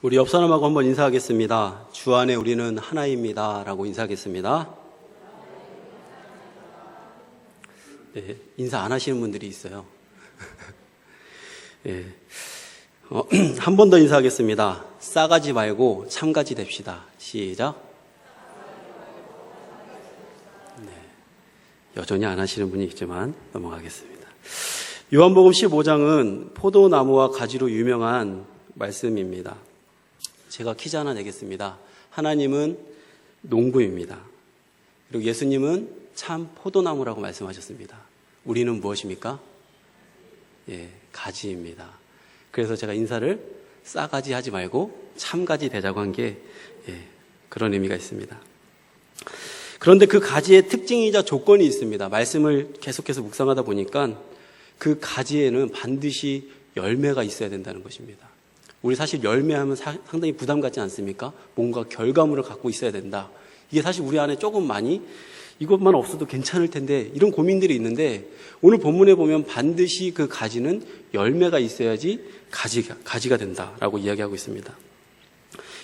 우리 옆 사람하고 한번 인사하겠습니다. 주 안에 우리는 하나입니다 라고 인사하겠습니다. 네, 인사 안 하시는 분들이 있어요. 네, 한 번 더 인사하겠습니다. 싸가지 말고 참가지 됩시다. 시작. 네, 여전히 안 하시는 분이 있지만 넘어가겠습니다. 요한복음 15장은 포도나무와 가지로 유명한 말씀입니다. 제가 퀴즈 하나 내겠습니다. 하나님은 농부입니다. 그리고 예수님은 참 포도나무라고 말씀하셨습니다. 우리는 무엇입니까? 예, 가지입니다. 그래서 제가 인사를 싸가지 하지 말고 참가지 되자고 한 게 그런 의미가 있습니다. 그런데 그 가지의 특징이자 조건이 있습니다. 말씀을 계속해서 묵상하다 보니까 그 가지에는 반드시 열매가 있어야 된다는 것입니다. 우리 사실 열매하면 상당히 부담 갖지 않습니까? 뭔가 결과물을 갖고 있어야 된다. 이게 사실 우리 안에 조금 많이 이것만 없어도 괜찮을 텐데 이런 고민들이 있는데 오늘 본문에 보면 반드시 그 가지는 열매가 있어야지 가지가 된다라고 이야기하고 있습니다.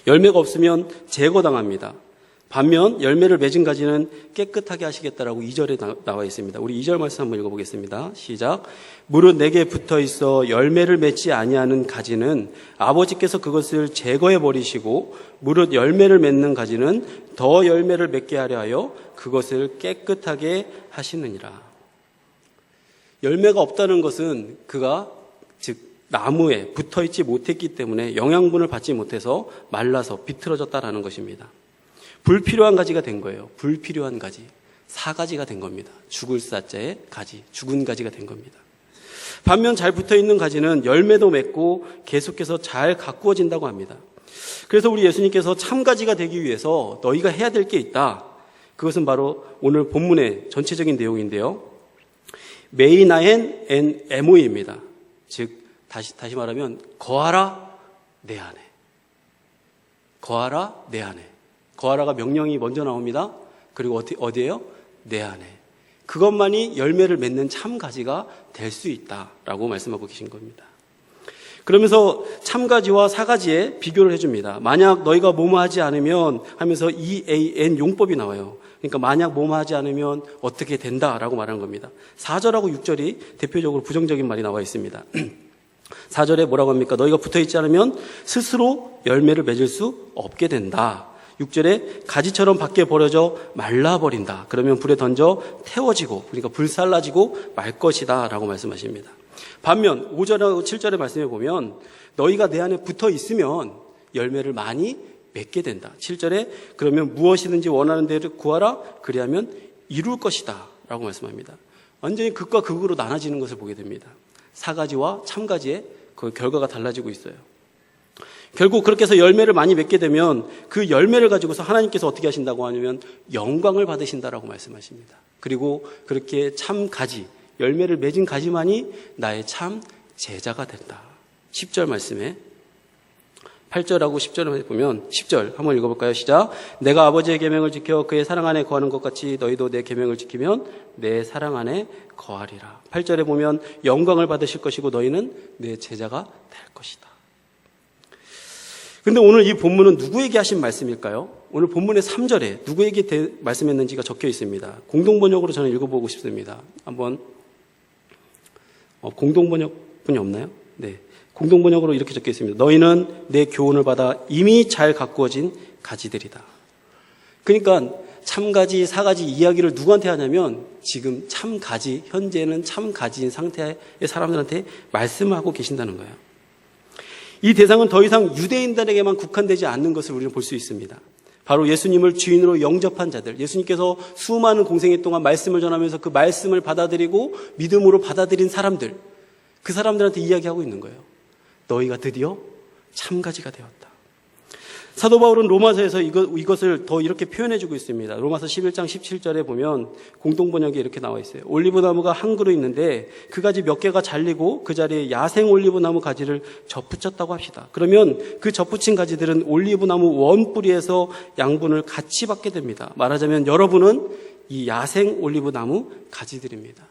열매가 없으면 제거당합니다. 반면 열매를 맺은 가지는 깨끗하게 하시겠다라고 2절에 나와 있습니다. 우리 2절 말씀 한번 읽어보겠습니다. 시작. 무릇 내게 붙어있어 열매를 맺지 아니하는 가지는 아버지께서 그것을 제거해 버리시고 무릇 열매를 맺는 가지는 더 열매를 맺게 하려 하여 그것을 깨끗하게 하시느니라. 열매가 없다는 것은 그가 즉 나무에 붙어있지 못했기 때문에 영양분을 받지 못해서 말라서 비틀어졌다라는 것입니다. 불필요한 가지가 된 거예요. 불필요한 가지. 사가지가 된 겁니다. 죽을 사자의 가지, 죽은 가지가 된 겁니다. 반면 잘 붙어있는 가지는 열매도 맺고 계속해서 잘 가꾸어진다고 합니다. 그래서 우리 예수님께서 참가지가 되기 위해서 너희가 해야 될 게 있다. 그것은 바로 오늘 본문의 전체적인 내용인데요. 메이나엔 엔 에모이입니다. 즉 다시 말하면 거하라 내 안에. 거하라 내 안에. 거하라가 명령이 먼저 나옵니다. 그리고 어디예요? 내 안에. 그것만이 열매를 맺는 참가지가 될 수 있다라고 말씀하고 계신 겁니다. 그러면서 참가지와 사가지의 비교를 해줍니다. 만약 너희가 뭐뭐하지 않으면 하면서 EAN 용법이 나와요. 그러니까 만약 뭐뭐하지 않으면 어떻게 된다라고 말하는 겁니다. 4절하고 6절이 대표적으로 부정적인 말이 나와 있습니다. 4절에 뭐라고 합니까? 너희가 붙어있지 않으면 스스로 열매를 맺을 수 없게 된다. 6절에 가지처럼 밖에 버려져 말라버린다. 그러면 불에 던져 태워지고 그러니까 불살라지고 말 것이다 라고 말씀하십니다. 반면 5절하고 7절의 말씀에 보면 너희가 내 안에 붙어 있으면 열매를 많이 맺게 된다. 7절에 그러면 무엇이든지 원하는 대로 구하라. 그리하면 이룰 것이다 라고 말씀합니다. 완전히 극과 극으로 나눠지는 것을 보게 됩니다. 사가지와 참가지의 그 결과가 달라지고 있어요. 결국 그렇게 해서 열매를 많이 맺게 되면 그 열매를 가지고서 하나님께서 어떻게 하신다고 하냐면 영광을 받으신다라고 말씀하십니다. 그리고 그렇게 참 가지, 열매를 맺은 가지만이 나의 참 제자가 된다. 10절 말씀에 8절하고 10절을 보면 10절 한번 읽어볼까요? 시작. 내가 아버지의 계명을 지켜 그의 사랑 안에 거하는 것 같이 너희도 내 계명을 지키면 내 사랑 안에 거하리라. 8절에 보면 영광을 받으실 것이고 너희는 내 제자가 될 것이다. 근데 오늘 이 본문은 누구에게 하신 말씀일까요? 오늘 본문의 3절에 누구에게 말씀했는지가 적혀 있습니다. 공동번역으로 저는 읽어보고 싶습니다. 한번 공동번역분이 없나요? 네, 공동번역으로 이렇게 적혀 있습니다. 너희는 내 교훈을 받아 이미 잘 가꾸어진 가지들이다. 그러니까 참가지, 사가지 이야기를 누구한테 하냐면 지금 참가지, 현재는 참가지인 상태의 사람들한테 말씀하고 계신다는 거예요. 이 대상은 더 이상 유대인들에게만 국한되지 않는 것을 우리는 볼 수 있습니다. 바로 예수님을 주인으로 영접한 자들, 예수님께서 수많은 공생애 동안 말씀을 전하면서 그 말씀을 받아들이고 믿음으로 받아들인 사람들, 그 사람들한테 이야기하고 있는 거예요. 너희가 드디어 참가지가 되었다. 사도 바울은 로마서에서 이것을 더 이렇게 표현해주고 있습니다. 로마서 11장 17절에 보면 공동번역에 이렇게 나와 있어요. 올리브나무가 한 그루 있는데 그 가지 몇 개가 잘리고 그 자리에 야생 올리브나무 가지를 접붙였다고 합시다. 그러면 그 접붙인 가지들은 올리브나무 원뿌리에서 양분을 같이 받게 됩니다. 말하자면 여러분은 이 야생 올리브나무 가지들입니다.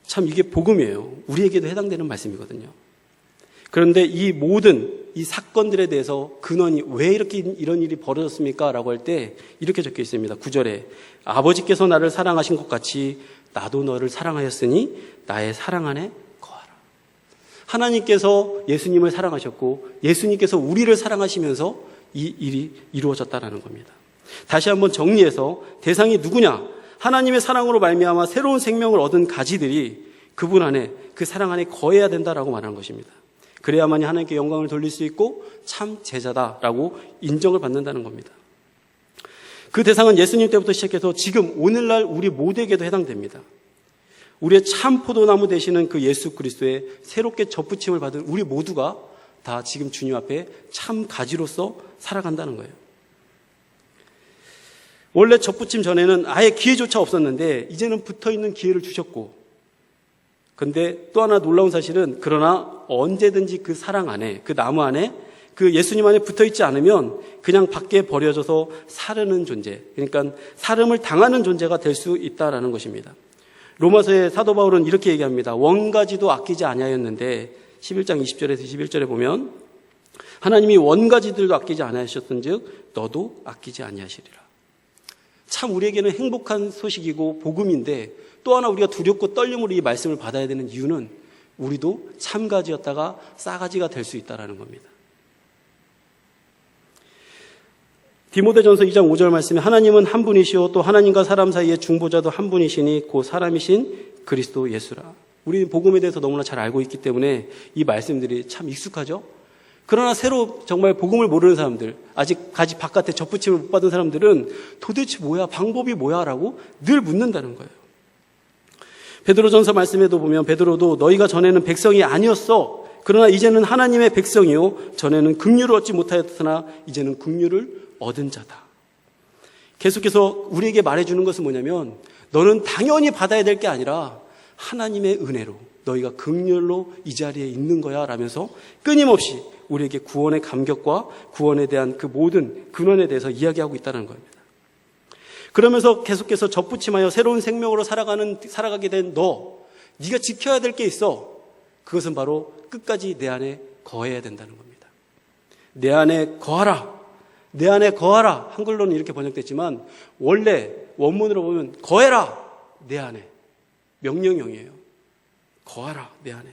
참 이게 복음이에요. 우리에게도 해당되는 말씀이거든요. 그런데 이 모든 이 사건들에 대해서 근원이 왜 이렇게 이런 일이 벌어졌습니까? 라고 할 때 이렇게 적혀 있습니다. 9절에 아버지께서 나를 사랑하신 것 같이 나도 너를 사랑하였으니 나의 사랑 안에 거하라. 하나님께서 예수님을 사랑하셨고 예수님께서 우리를 사랑하시면서 이 일이 이루어졌다는 겁니다. 다시 한번 정리해서 대상이 누구냐? 하나님의 사랑으로 말미암아 새로운 생명을 얻은 가지들이 그분 안에 그 사랑 안에 거해야 된다라고 말하는 것입니다. 그래야만이 하나님께 영광을 돌릴 수 있고 참 제자다라고 인정을 받는다는 겁니다. 그 대상은 예수님 때부터 시작해서 지금 오늘날 우리 모두에게도 해당됩니다. 우리의 참 포도나무 되시는 그 예수 그리스도의 새롭게 접붙임을 받은 우리 모두가 다 지금 주님 앞에 참 가지로서 살아간다는 거예요. 원래 접붙임 전에는 아예 기회조차 없었는데 이제는 붙어있는 기회를 주셨고, 근데 또 하나 놀라운 사실은 그러나 언제든지 그 사랑 안에, 그 나무 안에, 그 예수님 안에 붙어있지 않으면 그냥 밖에 버려져서 사르는 존재, 그러니까 사름을 당하는 존재가 될 수 있다라는 것입니다. 로마서의 사도 바울은 이렇게 얘기합니다. 원가지도 아끼지 아니하였는데 11장 20절에서 21절에 보면 하나님이 원가지들도 아끼지 아니하셨은즉 너도 아끼지 아니하시리라. 참 우리에게는 행복한 소식이고 복음인데 또 하나 우리가 두렵고 떨림으로 이 말씀을 받아야 되는 이유는 우리도 참가지였다가 싸가지가 될 수 있다는 겁니다. 디모데전서 2장 5절 말씀에 하나님은 한 분이시오 또 하나님과 사람 사이의 중보자도 한 분이시니 곧 사람이신 그리스도 예수라. 우리는 복음에 대해서 너무나 잘 알고 있기 때문에 이 말씀들이 참 익숙하죠. 그러나 새로 정말 복음을 모르는 사람들, 아직 바깥에 접붙임을 못 받은 사람들은 도대체 뭐야, 방법이 뭐야 라고 늘 묻는다는 거예요. 베드로전서 말씀에도 보면 베드로도 너희가 전에는 백성이 아니었어. 그러나 이제는 하나님의 백성이요 전에는 긍휼을 얻지 못하였으나 이제는 긍휼을 얻은 자다. 계속해서 우리에게 말해주는 것은 뭐냐면 너는 당연히 받아야 될 게 아니라 하나님의 은혜로 너희가 긍휼로 이 자리에 있는 거야 라면서 끊임없이 우리에게 구원의 감격과 구원에 대한 그 모든 근원에 대해서 이야기하고 있다는 겁니다. 그러면서 계속해서 접붙임하여 새로운 생명으로 살아가게 된 네가 지켜야 될 게 있어. 그것은 바로 끝까지 내 안에 거해야 된다는 겁니다. 내 안에 거하라. 내 안에 거하라. 한글로는 이렇게 번역됐지만 원래 원문으로 보면 거해라. 내 안에. 명령형이에요. 거하라. 내 안에.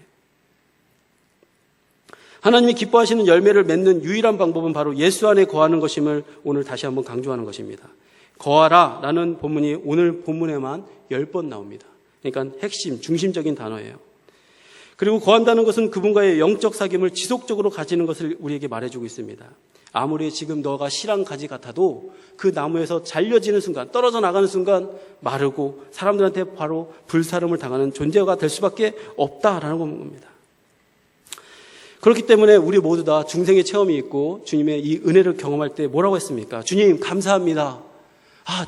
하나님이 기뻐하시는 열매를 맺는 유일한 방법은 바로 예수 안에 거하는 것임을 오늘 다시 한번 강조하는 것입니다. 거하라 라는 본문이 오늘 본문에만 10번 나옵니다. 그러니까 핵심, 중심적인 단어예요. 그리고 거한다는 것은 그분과의 영적 사귐을 지속적으로 가지는 것을 우리에게 말해주고 있습니다. 아무리 지금 너가 실한 가지 같아도 그 나무에서 잘려지는 순간, 떨어져 나가는 순간 마르고 사람들한테 바로 불사름을 당하는 존재가 될 수밖에 없다라는 겁니다. 그렇기 때문에 우리 모두 다 중생의 체험이 있고 주님의 이 은혜를 경험할 때 뭐라고 했습니까? 주님 감사합니다.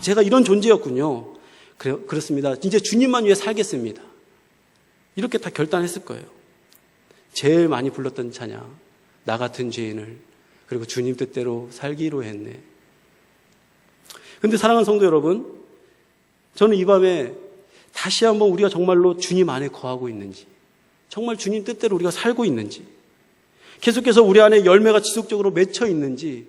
제가 이런 존재였군요. 그렇습니다. 이제 주님만 위해 살겠습니다. 이렇게 다 결단했을 거예요. 제일 많이 불렀던 찬양, 나 같은 죄인을, 그리고 주님 뜻대로 살기로 했네. 그런데 사랑하는 성도 여러분, 저는 이 밤에 다시 한번 우리가 정말로 주님 안에 거하고 있는지, 정말 주님 뜻대로 우리가 살고 있는지, 계속해서 우리 안에 열매가 지속적으로 맺혀 있는지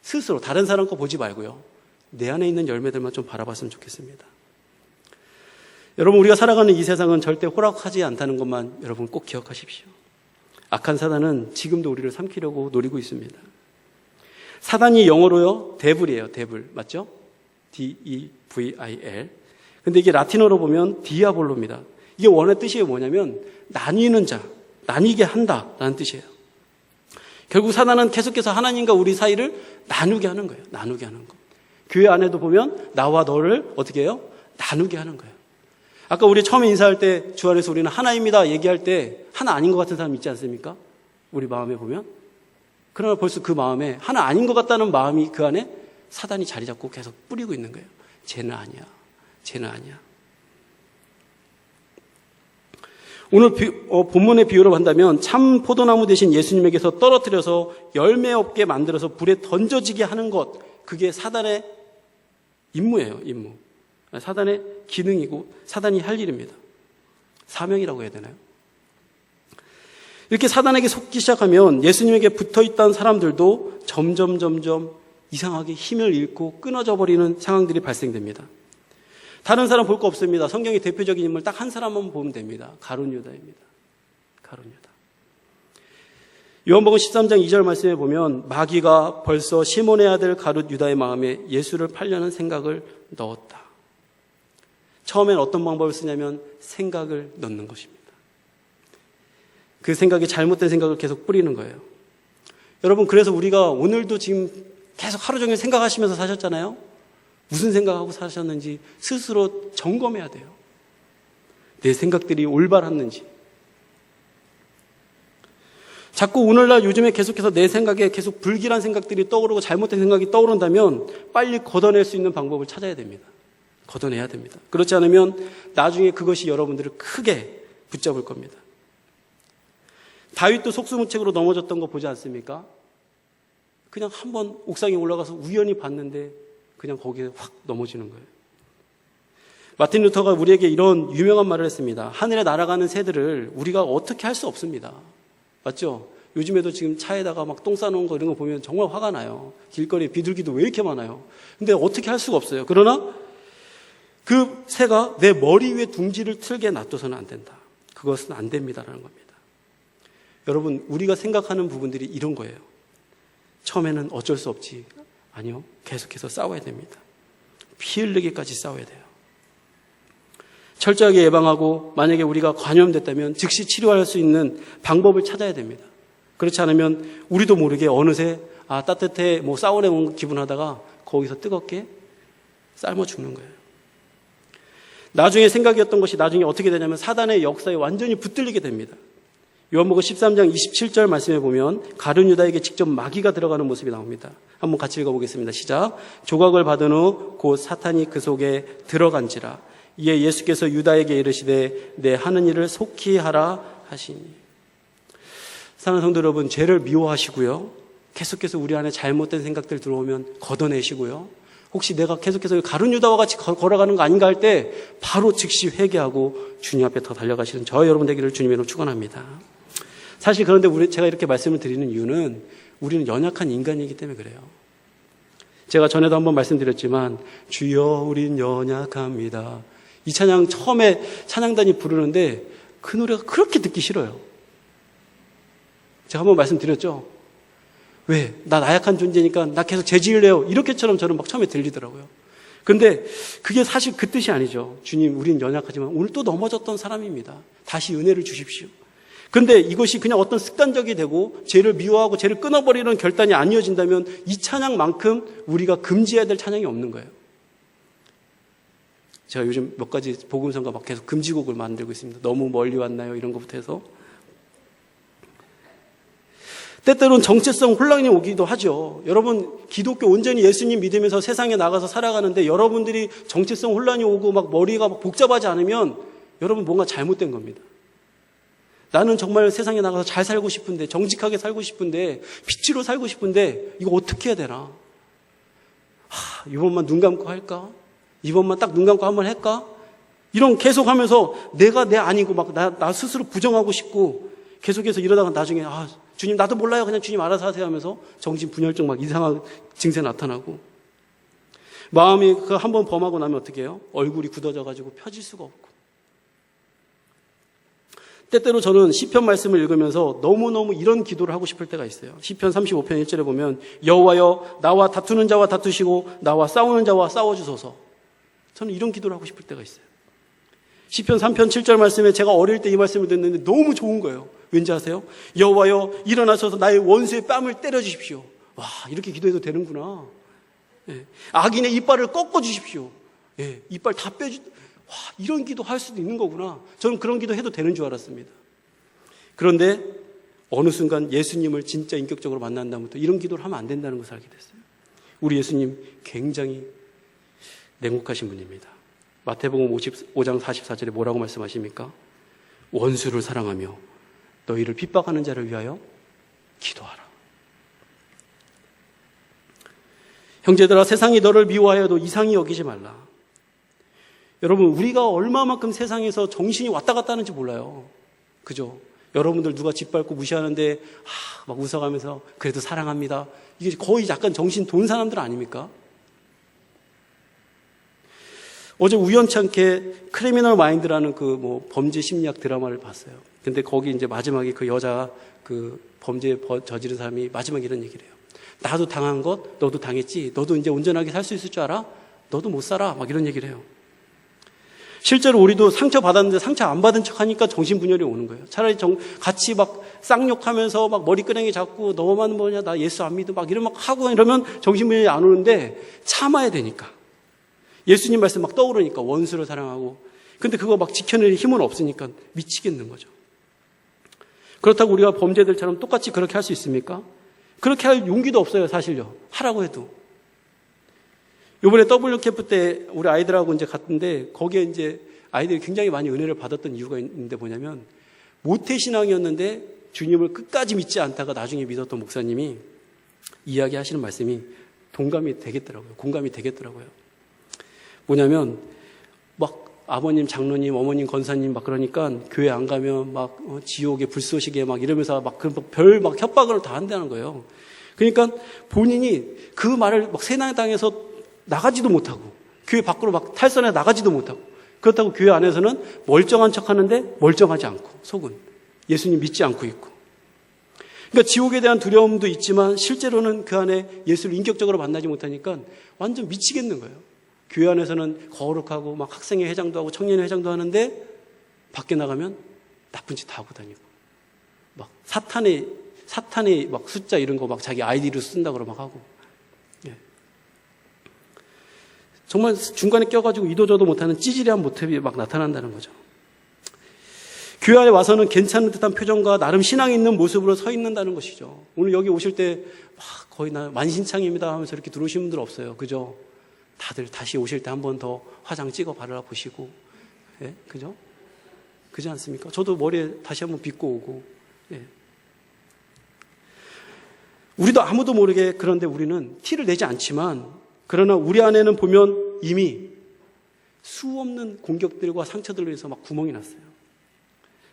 스스로 다른 사람 거 보지 말고요. 내 안에 있는 열매들만 좀 바라봤으면 좋겠습니다. 여러분, 우리가 살아가는 이 세상은 절대 호락하지 않다는 것만 여러분 꼭 기억하십시오. 악한 사단은 지금도 우리를 삼키려고 노리고 있습니다. 사단이 영어로요, 데블이에요. 데블. 맞죠? D-E-V-I-L. 근데 이게 라틴어로 보면 디아볼로입니다. 이게 원의 뜻이 뭐냐면 나뉘는 자, 나뉘게 한다라는 뜻이에요. 결국 사단은 계속해서 하나님과 우리 사이를 나누게 하는 거예요. 나누게 하는 거. 교회 안에도 보면 나와 너를 어떻게 해요? 나누게 하는 거예요. 아까 우리 처음에 인사할 때 주 안에서 우리는 하나입니다 얘기할 때 하나 아닌 것 같은 사람 있지 않습니까? 우리 마음에 보면. 그러나 벌써 그 마음에 하나 아닌 것 같다는 마음이 그 안에 사단이 자리 잡고 계속 뿌리고 있는 거예요. 쟤는 아니야. 쟤는 아니야. 오늘 본문의 비유로 한다면 참 포도나무 대신 예수님에게서 떨어뜨려서 열매 없게 만들어서 불에 던져지게 하는 것, 그게 사단의 임무예요. 임무. 사단의 기능이고 사단이 할 일입니다. 사명이라고 해야 되나요? 이렇게 사단에게 속기 시작하면 예수님에게 붙어있던 사람들도 점점 이상하게 힘을 잃고 끊어져 버리는 상황들이 발생됩니다. 다른 사람 볼 거 없습니다. 성경의 대표적인 인물 딱 한 사람만 보면 됩니다. 가룟 유다입니다. 가룟 유다. 요한복음 13장 2절 말씀에 보면 마귀가 벌써 시몬의 아들 가룟 유다의 마음에 예수를 팔려는 생각을 넣었다. 처음엔 어떤 방법을 쓰냐면 생각을 넣는 것입니다. 그 생각이 잘못된 생각을 계속 뿌리는 거예요. 여러분, 그래서 우리가 오늘도 지금 계속 하루 종일 생각하시면서 사셨잖아요. 무슨 생각하고 사셨는지 스스로 점검해야 돼요. 내 생각들이 올바랐는지. 자꾸 오늘날 요즘에 계속해서 내 생각에 계속 불길한 생각들이 떠오르고 잘못된 생각이 떠오른다면 빨리 걷어낼 수 있는 방법을 찾아야 됩니다. 걷어내야 됩니다. 그렇지 않으면 나중에 그것이 여러분들을 크게 붙잡을 겁니다. 다윗도 속수무책으로 넘어졌던 거 보지 않습니까? 그냥 한번 옥상에 올라가서 우연히 봤는데 그냥 거기에 확 넘어지는 거예요. 마틴 루터가 우리에게 이런 유명한 말을 했습니다. 하늘에 날아가는 새들을 우리가 어떻게 할 수 없습니다. 맞죠? 요즘에도 지금 차에다가 막 똥 싸놓은 거 이런 거 보면 정말 화가 나요. 길거리에 비둘기도 왜 이렇게 많아요? 근데 어떻게 할 수가 없어요. 그러나 그 새가 내 머리 위에 둥지를 틀게 놔둬서는 안 된다. 그것은 안 됩니다라는 겁니다. 여러분, 우리가 생각하는 부분들이 이런 거예요. 처음에는 어쩔 수 없지. 아니요. 계속해서 싸워야 됩니다. 피 흘리기까지 싸워야 돼요. 철저하게 예방하고 만약에 우리가 감염됐다면 즉시 치료할 수 있는 방법을 찾아야 됩니다. 그렇지 않으면 우리도 모르게 어느새 따뜻해 싸우려는 기분 하다가 거기서 뜨겁게 삶아 죽는 거예요. 나중에 생각이었던 것이 나중에 어떻게 되냐면 사단의 역사에 완전히 붙들리게 됩니다. 요한복음 13장 27절 말씀에 보면 가룟 유다에게 직접 마귀가 들어가는 모습이 나옵니다. 한번 같이 읽어보겠습니다. 시작. 조각을 받은 후 곧 사탄이 그 속에 들어간지라. 이에 예수께서 유다에게 이르시되 내 하는 일을 속히 하라 하시니. 사랑하는 성도 여러분, 죄를 미워하시고요. 계속해서 우리 안에 잘못된 생각들 들어오면 걷어내시고요. 혹시 내가 계속해서 가룟 유다와 같이 걸어가는 거 아닌가 할 때 바로 즉시 회개하고 주님 앞에 더 달려가시는 저와 여러분 되기를 주님의 이름으로 축원합니다. 사실 그런데 제가 이렇게 말씀을 드리는 이유는 우리는 연약한 인간이기 때문에 그래요. 제가 전에도 한번 말씀드렸지만 주여 우린 연약합니다. 이 찬양 처음에 찬양단이 부르는데 그 노래가 그렇게 듣기 싫어요. 제가 한번 말씀드렸죠. 왜? 나 나약한 존재니까 나 계속 죄지을래요. 이렇게처럼 저는 막 처음에 들리더라고요. 근데 그게 사실 그 뜻이 아니죠. 주님, 우린 연약하지만 오늘 또 넘어졌던 사람입니다. 다시 은혜를 주십시오. 근데 이것이 그냥 어떤 습관적이 되고 죄를 미워하고 죄를 끊어버리는 결단이 안 이어진다면 이 찬양만큼 우리가 금지해야 될 찬양이 없는 거예요. 제가 요즘 몇 가지 복음성가 막 계속 금지곡을 만들고 있습니다. 너무 멀리 왔나요? 이런 것부터 해서. 때때로는 정체성 혼란이 오기도 하죠. 여러분, 기독교 온전히 예수님 믿으면서 세상에 나가서 살아가는데 여러분들이 정체성 혼란이 오고 막 머리가 막 복잡하지 않으면 여러분 뭔가 잘못된 겁니다. 나는 정말 세상에 나가서 잘 살고 싶은데, 정직하게 살고 싶은데, 빛으로 살고 싶은데 이거 어떻게 해야 되나? 이번만 눈 감고 할까? 이번만 딱 눈 감고 한번 할까? 이런 계속 하면서 내가 내 아니고 막 나 스스로 부정하고 싶고 계속해서 이러다가 나중에 주님 나도 몰라요. 그냥 주님 알아서 하세요 하면서 정신분열증 막 이상한 증세 나타나고 마음이 그 한번 범하고 나면 어떻게 해요? 얼굴이 굳어져가지고 펴질 수가 없고 때때로 저는 시편 말씀을 읽으면서 너무너무 이런 기도를 하고 싶을 때가 있어요. 시편 35편 1절에 보면 여호와여 나와 다투는 자와 다투시고 나와 싸우는 자와 싸워주소서. 저는 이런 기도를 하고 싶을 때가 있어요. 시편 3편 7절 말씀에 제가 어릴 때 이 말씀을 듣는데 너무 좋은 거예요. 왠지 아세요? 여호와여 일어나셔서 나의 원수의 뺨을 때려주십시오. 와, 이렇게 기도해도 되는구나. 예. 악인의 이빨을 꺾어주십시오. 예. 이빨 다 와, 이런 기도 할 수도 있는 거구나. 저는 그런 기도 해도 되는 줄 알았습니다. 그런데 어느 순간 예수님을 진짜 인격적으로 만난 다음부터 이런 기도를 하면 안 된다는 것을 알게 됐어요. 우리 예수님 굉장히 냉혹하신 분입니다. 마태복음 55장 44절에 뭐라고 말씀하십니까? 원수를 사랑하며 너희를 핍박하는 자를 위하여 기도하라. 형제들아 세상이 너를 미워하여도 이상히 여기지 말라. 여러분, 우리가 얼마만큼 세상에서 정신이 왔다 갔다 하는지 몰라요. 그죠? 여러분들 누가 짓밟고 무시하는데 막 웃어가면서 그래도 사랑합니다. 이게 거의 약간 정신 돈 사람들 아닙니까? 어제 우연치 않게 크리미널 마인드라는 그 범죄 심리학 드라마를 봤어요. 근데 거기 이제 마지막에 그 여자 그 범죄 저지른 사람이 마지막에 이런 얘기를 해요. 나도 당한 것 너도 당했지. 너도 이제 온전하게 살 수 있을 줄 알아? 너도 못 살아. 막 이런 얘기를 해요. 실제로 우리도 상처 받았는데 상처 안 받은 척 하니까 정신분열이 오는 거예요. 차라리 같이 막 쌍욕하면서 막 머리끄댕이 잡고 너만 뭐냐 나 예수 안 믿어 막 이런 막 하고 이러면 정신분열이 안 오는데 참아야 되니까. 예수님 말씀 막 떠오르니까 원수를 사랑하고. 근데 그거 막 지켜낼 힘은 없으니까 미치겠는 거죠. 그렇다고 우리가 범죄들처럼 똑같이 그렇게 할 수 있습니까? 그렇게 할 용기도 없어요, 사실요. 하라고 해도. 이번에 WCF 때 우리 아이들하고 이제 갔는데 거기에 이제 아이들이 굉장히 많이 은혜를 받았던 이유가 있는데 뭐냐면 모태신앙이었는데 주님을 끝까지 믿지 않다가 나중에 믿었던 목사님이 이야기하시는 말씀이 동감이 되겠더라고요. 공감이 되겠더라고요. 뭐냐면 막 아버님, 장로님, 어머님, 권사님 막 그러니까 교회 안 가면 막 지옥에 불쏘시게 막 이러면서 막 별 막 협박을 다 한다는 거예요. 그러니까 본인이 그 말을 막 세상당에서 나가지도 못하고 교회 밖으로 막 탈선해 나가지도 못하고 그렇다고 교회 안에서는 멀쩡한 척 하는데 멀쩡하지 않고 속은 예수님 믿지 않고 있고 그러니까 지옥에 대한 두려움도 있지만 실제로는 그 안에 예수를 인격적으로 만나지 못하니까 완전 미치겠는 거예요. 교회 안에서는 거룩하고 막 학생회 회장도 하고 청년회 회장도 하는데 밖에 나가면 나쁜 짓 다 하고 다니고 막 사탄의 막 숫자 이런 거 막 자기 아이디로 쓴다고 막 하고 예. 정말 중간에 껴가지고 이도저도 못하는 찌질한 모습이 막 나타난다는 거죠. 교회 안에 와서는 괜찮은 듯한 표정과 나름 신앙이 있는 모습으로 서 있는다는 것이죠. 오늘 여기 오실 때 막 거의 나 만신창입니다 하면서 이렇게 들어오신 분들 없어요. 그죠? 다들 다시 오실 때 한 번 더 화장 찍어 바르라 보시고, 예? 그죠? 그지 않습니까? 저도 머리에 다시 한번 빗고 오고, 예. 우리도 아무도 모르게 그런데 우리는 티를 내지 않지만, 그러나 우리 안에는 보면 이미 수 없는 공격들과 상처들로 해서 막 구멍이 났어요.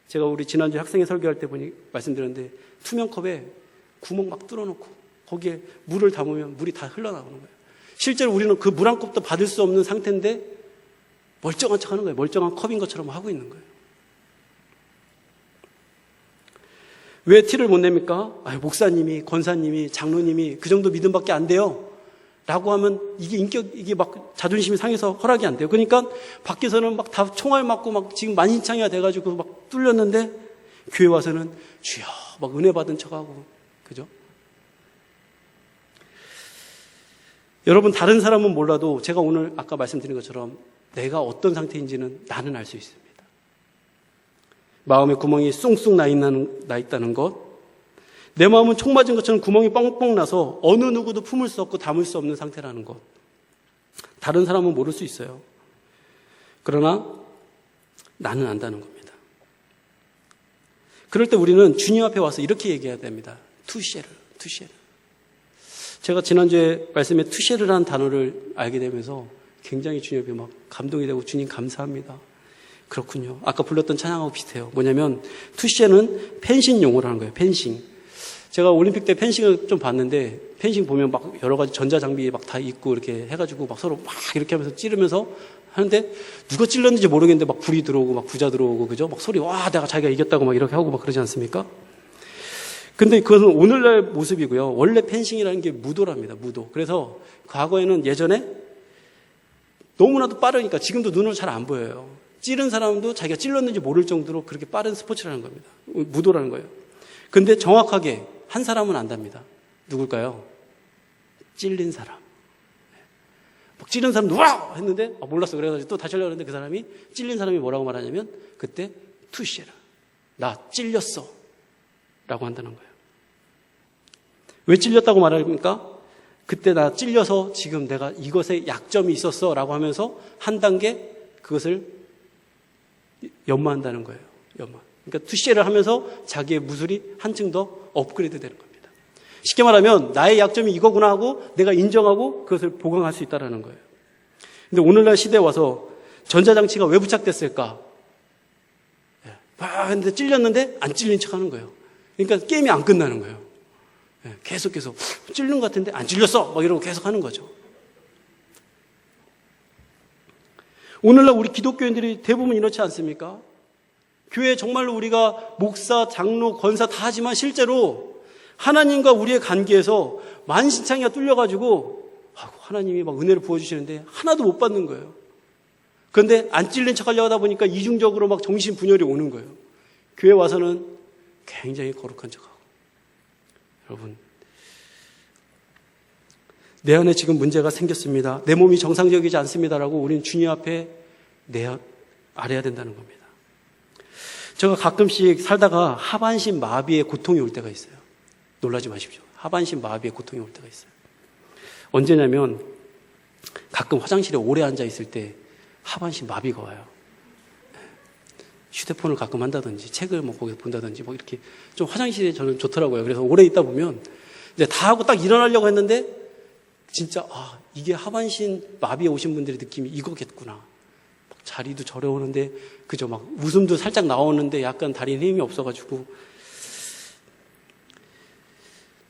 제가 우리 지난주에 학생회 설교할 때 보니 말씀드렸는데, 투명 컵에 구멍 막 뚫어놓고, 거기에 물을 담으면 물이 다 흘러나오는 거예요. 실제로 우리는 그 물 한 컵도 받을 수 없는 상태인데 멀쩡한 척 하는 거예요. 멀쩡한 컵인 것처럼 하고 있는 거예요. 왜 티를 못 냅니까? 목사님이, 권사님이, 장로님이 그 정도 믿음밖에 안 돼요. 라고 하면 이게 막 자존심이 상해서 허락이 안 돼요. 그러니까 밖에서는 막 다 총알 맞고 막 지금 만신창이가 돼가지고 막 뚫렸는데 교회 와서는 주여 막 은혜 받은 척하고, 그죠? 여러분 다른 사람은 몰라도 제가 오늘 아까 말씀드린 것처럼 내가 어떤 상태인지는 나는 알 수 있습니다. 마음에 구멍이 쑥쑥 나 있다는 것, 내 마음은 총 맞은 것처럼 구멍이 뻥뻥 나서 어느 누구도 품을 수 없고 담을 수 없는 상태라는 것, 다른 사람은 모를 수 있어요. 그러나 나는 안다는 겁니다. 그럴 때 우리는 주님 앞에 와서 이렇게 얘기해야 됩니다. 투시에르. 제가 지난주에 말씀에 투시에르라는 단어를 알게 되면서 굉장히 주님 앞에 막 감동이 되고 주님 감사합니다. 그렇군요. 아까 불렀던 찬양하고 비슷해요. 뭐냐면 투시에르는 펜싱 용어라는 거예요. 펜싱. 제가 올림픽 때 펜싱을 좀 봤는데 펜싱 보면 막 여러 가지 전자장비 막 다 있고 이렇게 해가지고 막 서로 막 이렇게 하면서 찌르면서 하는데 누가 찔렀는지 모르겠는데 막 불이 들어오고 막 부자 들어오고 그죠? 막 소리 와 내가 자기가 이겼다고 막 이렇게 하고 막 그러지 않습니까? 근데 그것은 오늘날 모습이고요. 원래 펜싱이라는 게 무도랍니다. 무도. 그래서 과거에는 예전에 너무나도 빠르니까 지금도 눈으로 잘 안 보여요. 찌른 사람도 자기가 찔렀는지 모를 정도로 그렇게 빠른 스포츠라는 겁니다. 무도라는 거예요. 근데 정확하게 한 사람은 안답니다. 누굴까요? 찔린 사람. 막 찔린 사람 누구라 했는데 몰랐어. 그래가지고 또 다시 하려고 했는데 그 사람이 찔린 사람이 뭐라고 말하냐면 그때 투시에라. 나 찔렸어. 라고 한다는 거예요. 왜 찔렸다고 말합니까? 그때 나 찔려서 지금 내가 이것에 약점이 있었어 라고 하면서 한 단계 그것을 연마한다는 거예요. 연마. 그러니까 투시에를 하면서 자기의 무술이 한층 더 업그레이드 되는 겁니다. 쉽게 말하면 나의 약점이 이거구나 하고 내가 인정하고 그것을 보강할 수 있다는 거예요. 근데 오늘날 시대에 와서 전자장치가 왜 부착됐을까? 막 했는데 찔렸는데 안 찔린 척 하는 거예요. 그러니까 게임이 안 끝나는 거예요. 계속 찔린 것 같은데 안 찔렸어! 막 이러고 계속 하는 거죠. 오늘날 우리 기독교인들이 대부분 이렇지 않습니까? 교회 정말로 우리가 목사, 장로, 권사 다 하지만 실제로 하나님과 우리의 관계에서 만신창이가 뚫려가지고 하나님이 막 은혜를 부어주시는데 하나도 못 받는 거예요. 그런데 안 찔린 척 하려고 하다 보니까 이중적으로 막 정신분열이 오는 거예요. 교회 와서는 굉장히 거룩한 척하고. 여러분, 내 안에 지금 문제가 생겼습니다. 내 몸이 정상적이지 않습니다라고 우리는 주님 앞에 알아야 된다는 겁니다. 제가 가끔씩 살다가 하반신 마비의 고통이 올 때가 있어요. 놀라지 마십시오. 하반신 마비의 고통이 올 때가 있어요. 언제냐면 가끔 화장실에 오래 앉아 있을 때 하반신 마비가 와요. 휴대폰을 가끔 한다든지 책을 뭐 거기서 본다든지 뭐 이렇게 좀 화장실에 저는 좋더라고요. 그래서 오래 있다 보면 이제 다 하고 딱 일어나려고 했는데 진짜 이게 하반신 마비에 오신 분들의 느낌이 이거겠구나. 자리도 저려오는데 그저 막 웃음도 살짝 나오는데 약간 다리에 힘이 없어가지고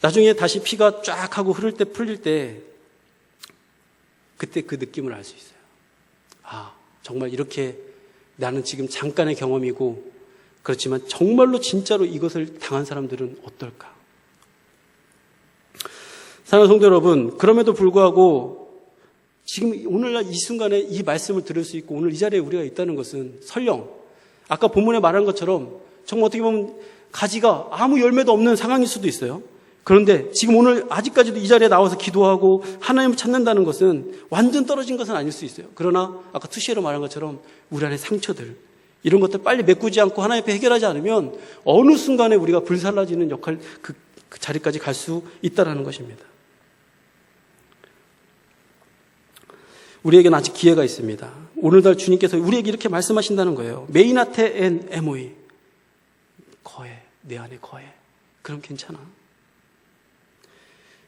나중에 다시 피가 쫙 하고 흐를 때 풀릴 때 그때 그 느낌을 알 수 있어요. 정말 이렇게 나는 지금 잠깐의 경험이고 그렇지만 정말로 진짜로 이것을 당한 사람들은 어떨까? 사랑하는 성도 여러분, 그럼에도 불구하고 지금 오늘날 이 순간에 이 말씀을 들을 수 있고 오늘 이 자리에 우리가 있다는 것은 설령 아까 본문에 말한 것처럼 정말 어떻게 보면 가지가 아무 열매도 없는 상황일 수도 있어요. 그런데 지금 오늘 아직까지도 이 자리에 나와서 기도하고 하나님을 찾는다는 것은 완전 떨어진 것은 아닐 수 있어요. 그러나 아까 투시에로 말한 것처럼 우리 안에 상처들 이런 것들 빨리 메꾸지 않고 하나님 앞에 해결하지 않으면 어느 순간에 우리가 불살라지는 역할 그 자리까지 갈 수 있다는 것입니다. 우리에게는 아직 기회가 있습니다. 오늘날 주님께서 우리에게 이렇게 말씀하신다는 거예요. 메이나테 엔 에모이 거해 내 안에 거해. 그럼 괜찮아.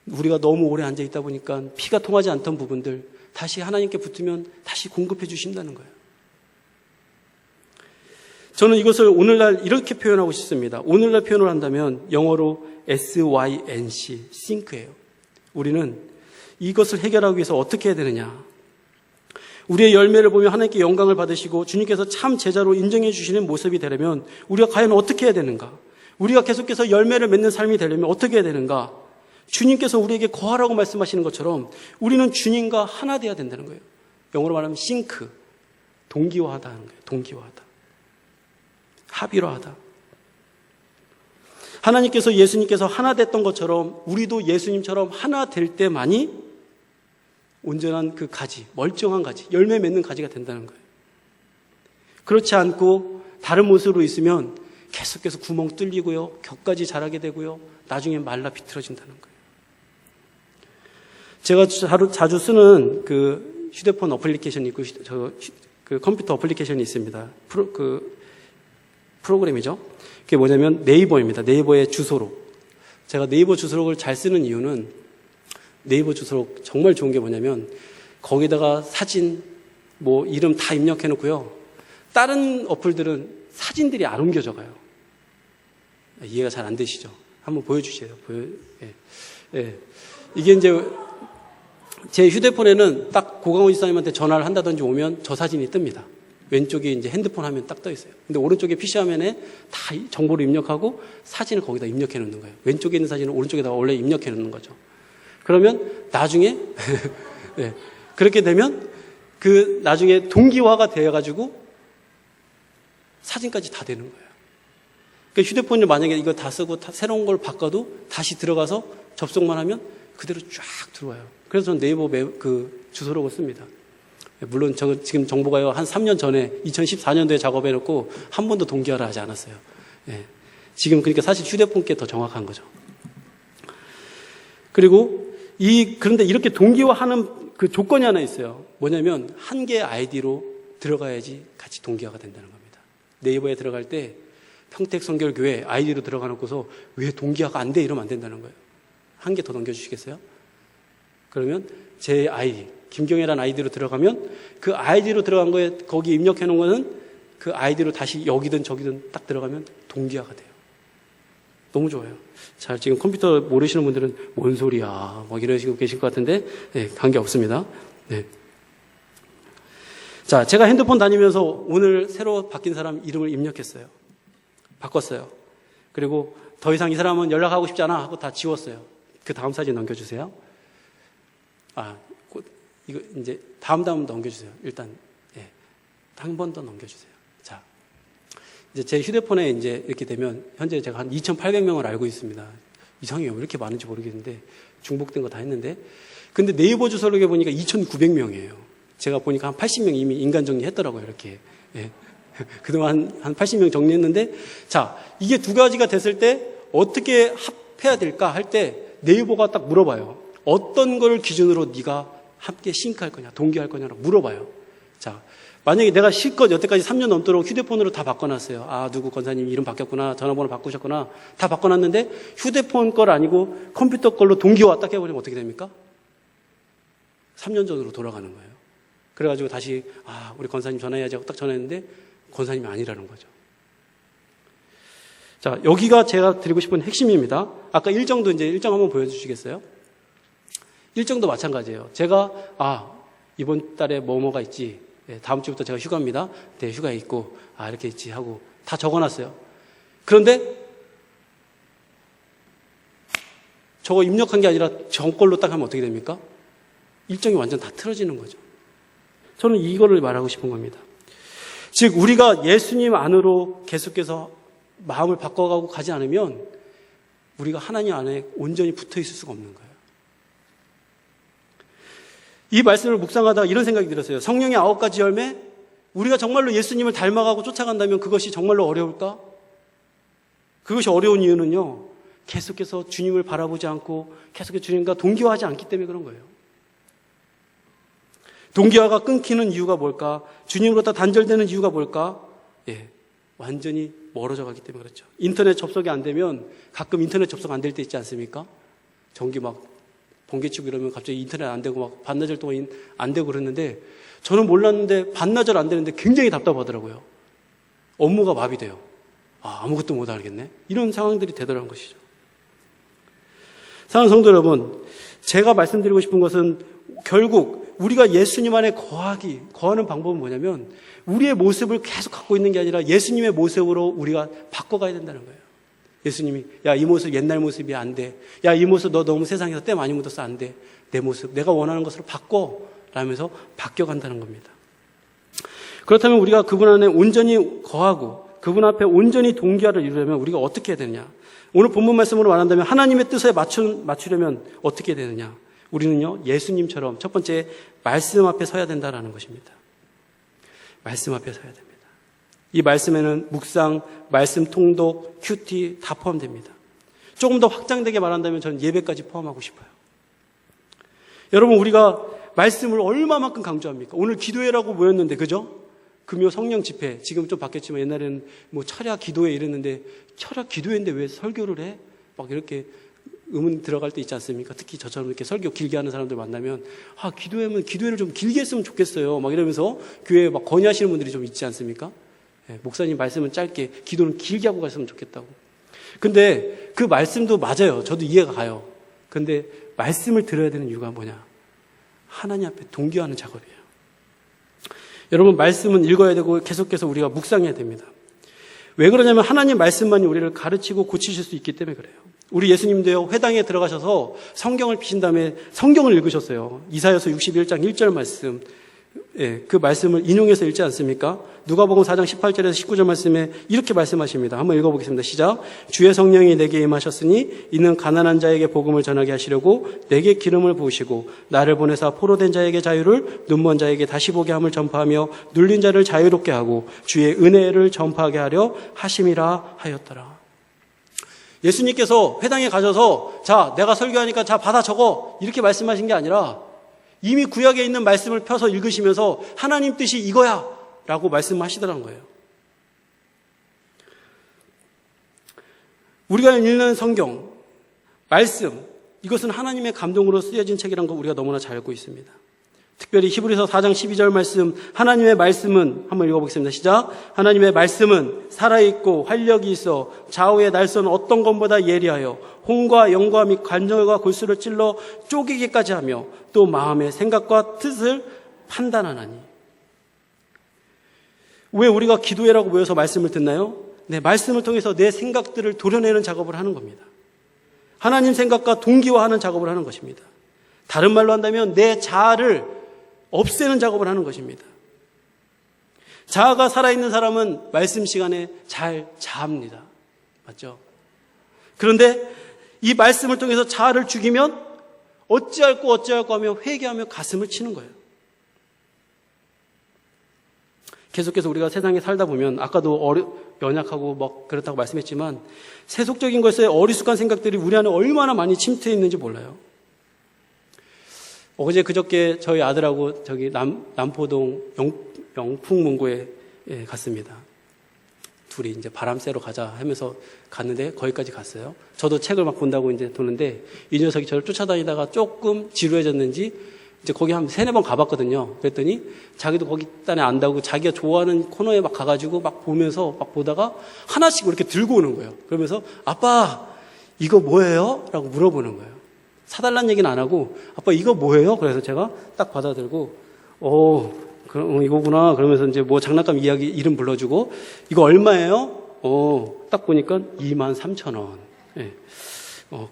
우리가 너무 오래 앉아 있다 보니까 피가 통하지 않던 부분들 다시 하나님께 붙으면 다시 공급해 주신다는 거예요. 저는 이것을 오늘날 이렇게 표현하고 싶습니다. 오늘날 표현을 한다면 영어로 SYNC, sink예요. 우리는 이것을 해결하기 위해서 어떻게 해야 되느냐? 우리의 열매를 보며 하나님께 영광을 받으시고 주님께서 참 제자로 인정해 주시는 모습이 되려면 우리가 과연 어떻게 해야 되는가? 우리가 계속해서 열매를 맺는 삶이 되려면 어떻게 해야 되는가? 주님께서 우리에게 거하라고 말씀하시는 것처럼 우리는 주님과 하나 되어야 된다는 거예요. 영어로 말하면 싱크, 동기화하다는 거예요. 동기화하다. 합일화하다. 하나님께서 예수님께서 하나 됐던 것처럼 우리도 예수님처럼 하나 될 때만이 온전한 그 가지, 멀쩡한 가지, 열매 맺는 가지가 된다는 거예요. 그렇지 않고 다른 모습으로 있으면 계속해서 구멍 뚫리고요, 격까지 자라게 되고요, 나중에 말라 비틀어진다는 거예요. 제가 자주 쓰는 그 휴대폰 어플리케이션이 있고, 그 컴퓨터 어플리케이션이 있습니다. 프로그램이죠. 그게 뭐냐면 네이버입니다. 네이버의 주소록. 제가 네이버 주소록을 잘 쓰는 이유는 네이버 주소록 정말 좋은 게 뭐냐면 거기다가 사진, 뭐 이름 다 입력해 놓고요. 다른 어플들은 사진들이 안 옮겨져 가요. 이해가 잘 안 되시죠? 한번 보여주세요. 예. 이게 이제 제 휴대폰에는 딱 고강호 지사님한테 전화를 한다든지 오면 저 사진이 뜹니다. 왼쪽에 이제 핸드폰 화면 딱 떠 있어요. 근데 오른쪽에 PC 화면에 다 정보를 입력하고 사진을 거기다 입력해 놓는 거예요. 왼쪽에 있는 사진을 오른쪽에다가 원래 입력해 놓는 거죠. 그러면 나중에 네, 그렇게 되면 그 나중에 동기화가 되어가지고 사진까지 다 되는 거예요. 그러니까 휴대폰을 만약에 이거 다 쓰고 새로운 걸 바꿔도 다시 들어가서 접속만 하면 그대로 쫙 들어와요. 그래서 저는 네이버 그 주소록을 씁니다. 물론 저 지금 정보가요 한 3년 전에 2014년도에 작업해놓고 한 번도 동기화를 하지 않았어요. 예. 지금 그러니까 사실 휴대폰 게 더 정확한 거죠. 그리고 그런데 이렇게 동기화하는 그 조건이 하나 있어요. 뭐냐면 한 개의 아이디로 들어가야지 같이 동기화가 된다는 겁니다. 네이버에 들어갈 때 평택성결교회 아이디로 들어가 놓고서 왜 동기화가 안 돼? 이러면 안 된다는 거예요. 한 개 더 넘겨주시겠어요? 그러면 제 아이디 김경애라는 아이디로 들어가면 그 아이디로 들어간 거에 거기 입력해 놓은 거는 그 아이디로 다시 여기든 저기든 딱 들어가면 동기화가 돼요. 너무 좋아요. 자, 지금 컴퓨터 모르시는 분들은 뭔 소리야 뭐 이러시고 계실 것 같은데 네, 관계 없습니다. 네. 자, 제가 핸드폰 다니면서 오늘 새로 바뀐 사람 이름을 입력했어요. 바꿨어요. 그리고 더 이상 이 사람은 연락하고 싶지 않아 하고 다 지웠어요. 그 다음 사진 넘겨주세요. 이거 이제 다음 넘겨주세요. 일단 한 번 더 넘겨주세요. 자, 이제 제 휴대폰에 이제 이렇게 되면 현재 제가 한 2,800명을 알고 있습니다. 이상해요. 왜 이렇게 많은지 모르겠는데 중복된 거 다 했는데 근데 네이버 주소록에 보니까 2,900명이에요. 제가 보니까 한 80명 이미 인간 정리했더라고요. 이렇게 그동안 한 80명 정리했는데 자, 이게 두 가지가 됐을 때 어떻게 합해야 될까 할 때 네이버가 딱 물어봐요. 어떤 걸 기준으로 네가 함께 싱크할 거냐, 동기할 거냐라고 물어봐요. 자, 만약에 내가 실컷 여태까지 3년 넘도록 휴대폰으로 다 바꿔놨어요. 누구 권사님 이름 바뀌었구나, 전화번호 바꾸셨구나, 다 바꿔놨는데 휴대폰 걸 아니고 컴퓨터 걸로 동기화 딱 해버리면 어떻게 됩니까? 3년 전으로 돌아가는 거예요. 그래가지고 다시 우리 권사님 전화해야지 하고 딱 전화했는데 권사님이 아니라는 거죠. 자, 여기가 제가 드리고 싶은 핵심입니다. 아까 일정도 이제 일정 한번 보여주시겠어요? 일정도 마찬가지예요. 제가 이번 달에 뭐가 있지. 다음 주부터 제가 휴가입니다. 네, 휴가에 있고 이렇게 있지 하고 다 적어놨어요. 그런데 저거 입력한 게 아니라 정걸로 딱 하면 어떻게 됩니까? 일정이 완전 다 틀어지는 거죠. 저는 이거를 말하고 싶은 겁니다. 즉 우리가 예수님 안으로 계속해서 마음을 바꿔가고 가지 않으면 우리가 하나님 안에 온전히 붙어 있을 수가 없는 거예요. 이 말씀을 묵상하다가 이런 생각이 들었어요. 성령의 9가지 열매, 우리가 정말로 예수님을 닮아가고 쫓아간다면 그것이 정말로 어려울까? 그것이 어려운 이유는요, 계속해서 주님을 바라보지 않고 계속해서 주님과 동기화하지 않기 때문에 그런 거예요. 동기화가 끊기는 이유가 뭘까? 주님으로부터 단절되는 이유가 뭘까? 완전히 멀어져 가기 때문에 그렇죠. 인터넷 접속이 안 되면 가끔 인터넷 접속 안 될 때 있지 않습니까? 전기 막 번개치고 이러면 갑자기 인터넷 안 되고 막 반나절 동안 안 되고 그랬는데 저는 몰랐는데 반나절 안 되는데 굉장히 답답하더라고요. 업무가 마비돼요. 아무것도 못 알겠네. 이런 상황들이 되더라는 것이죠. 사랑하는 성도 여러분, 제가 말씀드리고 싶은 것은 결국 우리가 예수님 안에 거하는 방법은 뭐냐면 우리의 모습을 계속 갖고 있는 게 아니라 예수님의 모습으로 우리가 바꿔가야 된다는 거예요. 예수님이 이 모습 옛날 모습이 안 돼. 이 모습 너 너무 세상에서 때 많이 묻었어. 안 돼. 내 모습 내가 원하는 것으로 바꿔. 라면서 바뀌어간다는 겁니다. 그렇다면 우리가 그분 안에 온전히 거하고 그분 앞에 온전히 동기화를 이루려면 우리가 어떻게 해야 되느냐. 오늘 본문 말씀으로 말한다면 하나님의 뜻에 맞추려면 어떻게 해야 되느냐. 우리는요, 예수님처럼 첫 번째 말씀 앞에 서야 된다는 것입니다. 말씀 앞에 서야 됩니다. 이 말씀에는 묵상, 말씀 통독, 큐티 다 포함됩니다. 조금 더 확장되게 말한다면 저는 예배까지 포함하고 싶어요. 여러분, 우리가 말씀을 얼마만큼 강조합니까? 오늘 기도회라고 모였는데, 그죠? 금요 성령 집회, 지금 좀 바뀌었지만 옛날에는 철야 기도회 이랬는데, 철야 기도회인데 왜 설교를 해? 막 이렇게 의문 들어갈 때 있지 않습니까? 특히 저처럼 이렇게 설교 길게 하는 사람들 만나면 기도회면 기도회를 좀 길게 했으면 좋겠어요. 막 이러면서 교회에 막 건의하시는 분들이 좀 있지 않습니까? 목사님 말씀은 짧게, 기도는 길게 하고 갔으면 좋겠다고. 근데 그 말씀도 맞아요. 저도 이해가 가요. 근데 말씀을 들어야 되는 이유가 뭐냐? 하나님 앞에 동기화하는 작업이에요. 여러분, 말씀은 읽어야 되고 계속해서 우리가 묵상해야 됩니다. 왜 그러냐면 하나님 말씀만이 우리를 가르치고 고치실 수 있기 때문에 그래요. 우리 예수님도요, 회당에 들어가셔서 성경을 피신 다음에 성경을 읽으셨어요. 이사야서 61장 1절 말씀. 그 말씀을 인용해서 읽지 않습니까? 누가복음 4장 18절에서 19절 말씀에 이렇게 말씀하십니다. 한번 읽어보겠습니다. 시작. 주의 성령이 내게 임하셨으니 이는 가난한 자에게 복음을 전하게 하시려고 내게 기름을 부으시고 나를 보내사 포로된 자에게 자유를, 눈먼 자에게 다시 보게 함을 전파하며 눌린 자를 자유롭게 하고 주의 은혜를 전파하게 하려 하심이라 하였더라. 예수님께서 회당에 가셔서 내가 설교하니까 받아 적어 이렇게 말씀하신 게 아니라 이미 구약에 있는 말씀을 펴서 읽으시면서 하나님 뜻이 이거야 라고 말씀하시더란 거예요. 우리가 읽는 성경, 말씀, 이것은 하나님의 감동으로 쓰여진 책이라는 거 우리가 너무나 잘 알고 있습니다. 특별히 히브리서 4장 12절 말씀, 하나님의 말씀은, 한번 읽어보겠습니다. 시작. 하나님의 말씀은 살아있고 활력이 있어 좌우의 날선 어떤 것보다 예리하여 혼과 영과 및 관절과 골수를 찔러 쪼개기까지 하며 또 마음의 생각과 뜻을 판단하나니. 왜 우리가 기도회라고 모여서 말씀을 듣나요? 네, 말씀을 통해서 내 생각들을 도려내는 작업을 하는 겁니다. 하나님 생각과 동기화하는 작업을 하는 것입니다. 다른 말로 한다면 내 자아를 없애는 작업을 하는 것입니다. 자아가 살아있는 사람은 말씀 시간에 잘 자합니다. 맞죠? 그런데 이 말씀을 통해서 자아를 죽이면 어찌할꼬 하며 회개하며 가슴을 치는 거예요. 계속해서 우리가 세상에 살다 보면 아까도 연약하고 막 그렇다고 말씀했지만 세속적인 것에 어리숙한 생각들이 우리 안에 얼마나 많이 침투해 있는지 몰라요. 어제 그저께 저희 아들하고 저기 남포동 영풍문고에 갔습니다. 둘이 이제 바람 쐬러 가자 하면서 갔는데 거기까지 갔어요. 저도 책을 막 본다고 이제 도는데 이 녀석이 저를 쫓아다니다가 조금 지루해졌는지 이제 거기 한 3-4번 가봤거든요. 그랬더니 자기도 거기 딴에 안다고 자기가 좋아하는 코너에 막 가가지고 막 보면서 막 보다가 하나씩 이렇게 들고 오는 거예요. 그러면서 아빠 이거 뭐예요? 라고 물어보는 거예요. 사달라는 얘기는 안 하고 아빠 이거 뭐예요? 그래서 제가 딱 받아들고 그럼 이거구나. 그러면서 이제 뭐 장난감 이야기 이름 불러주고 이거 얼마예요? 딱 보니까 23,000원. 예.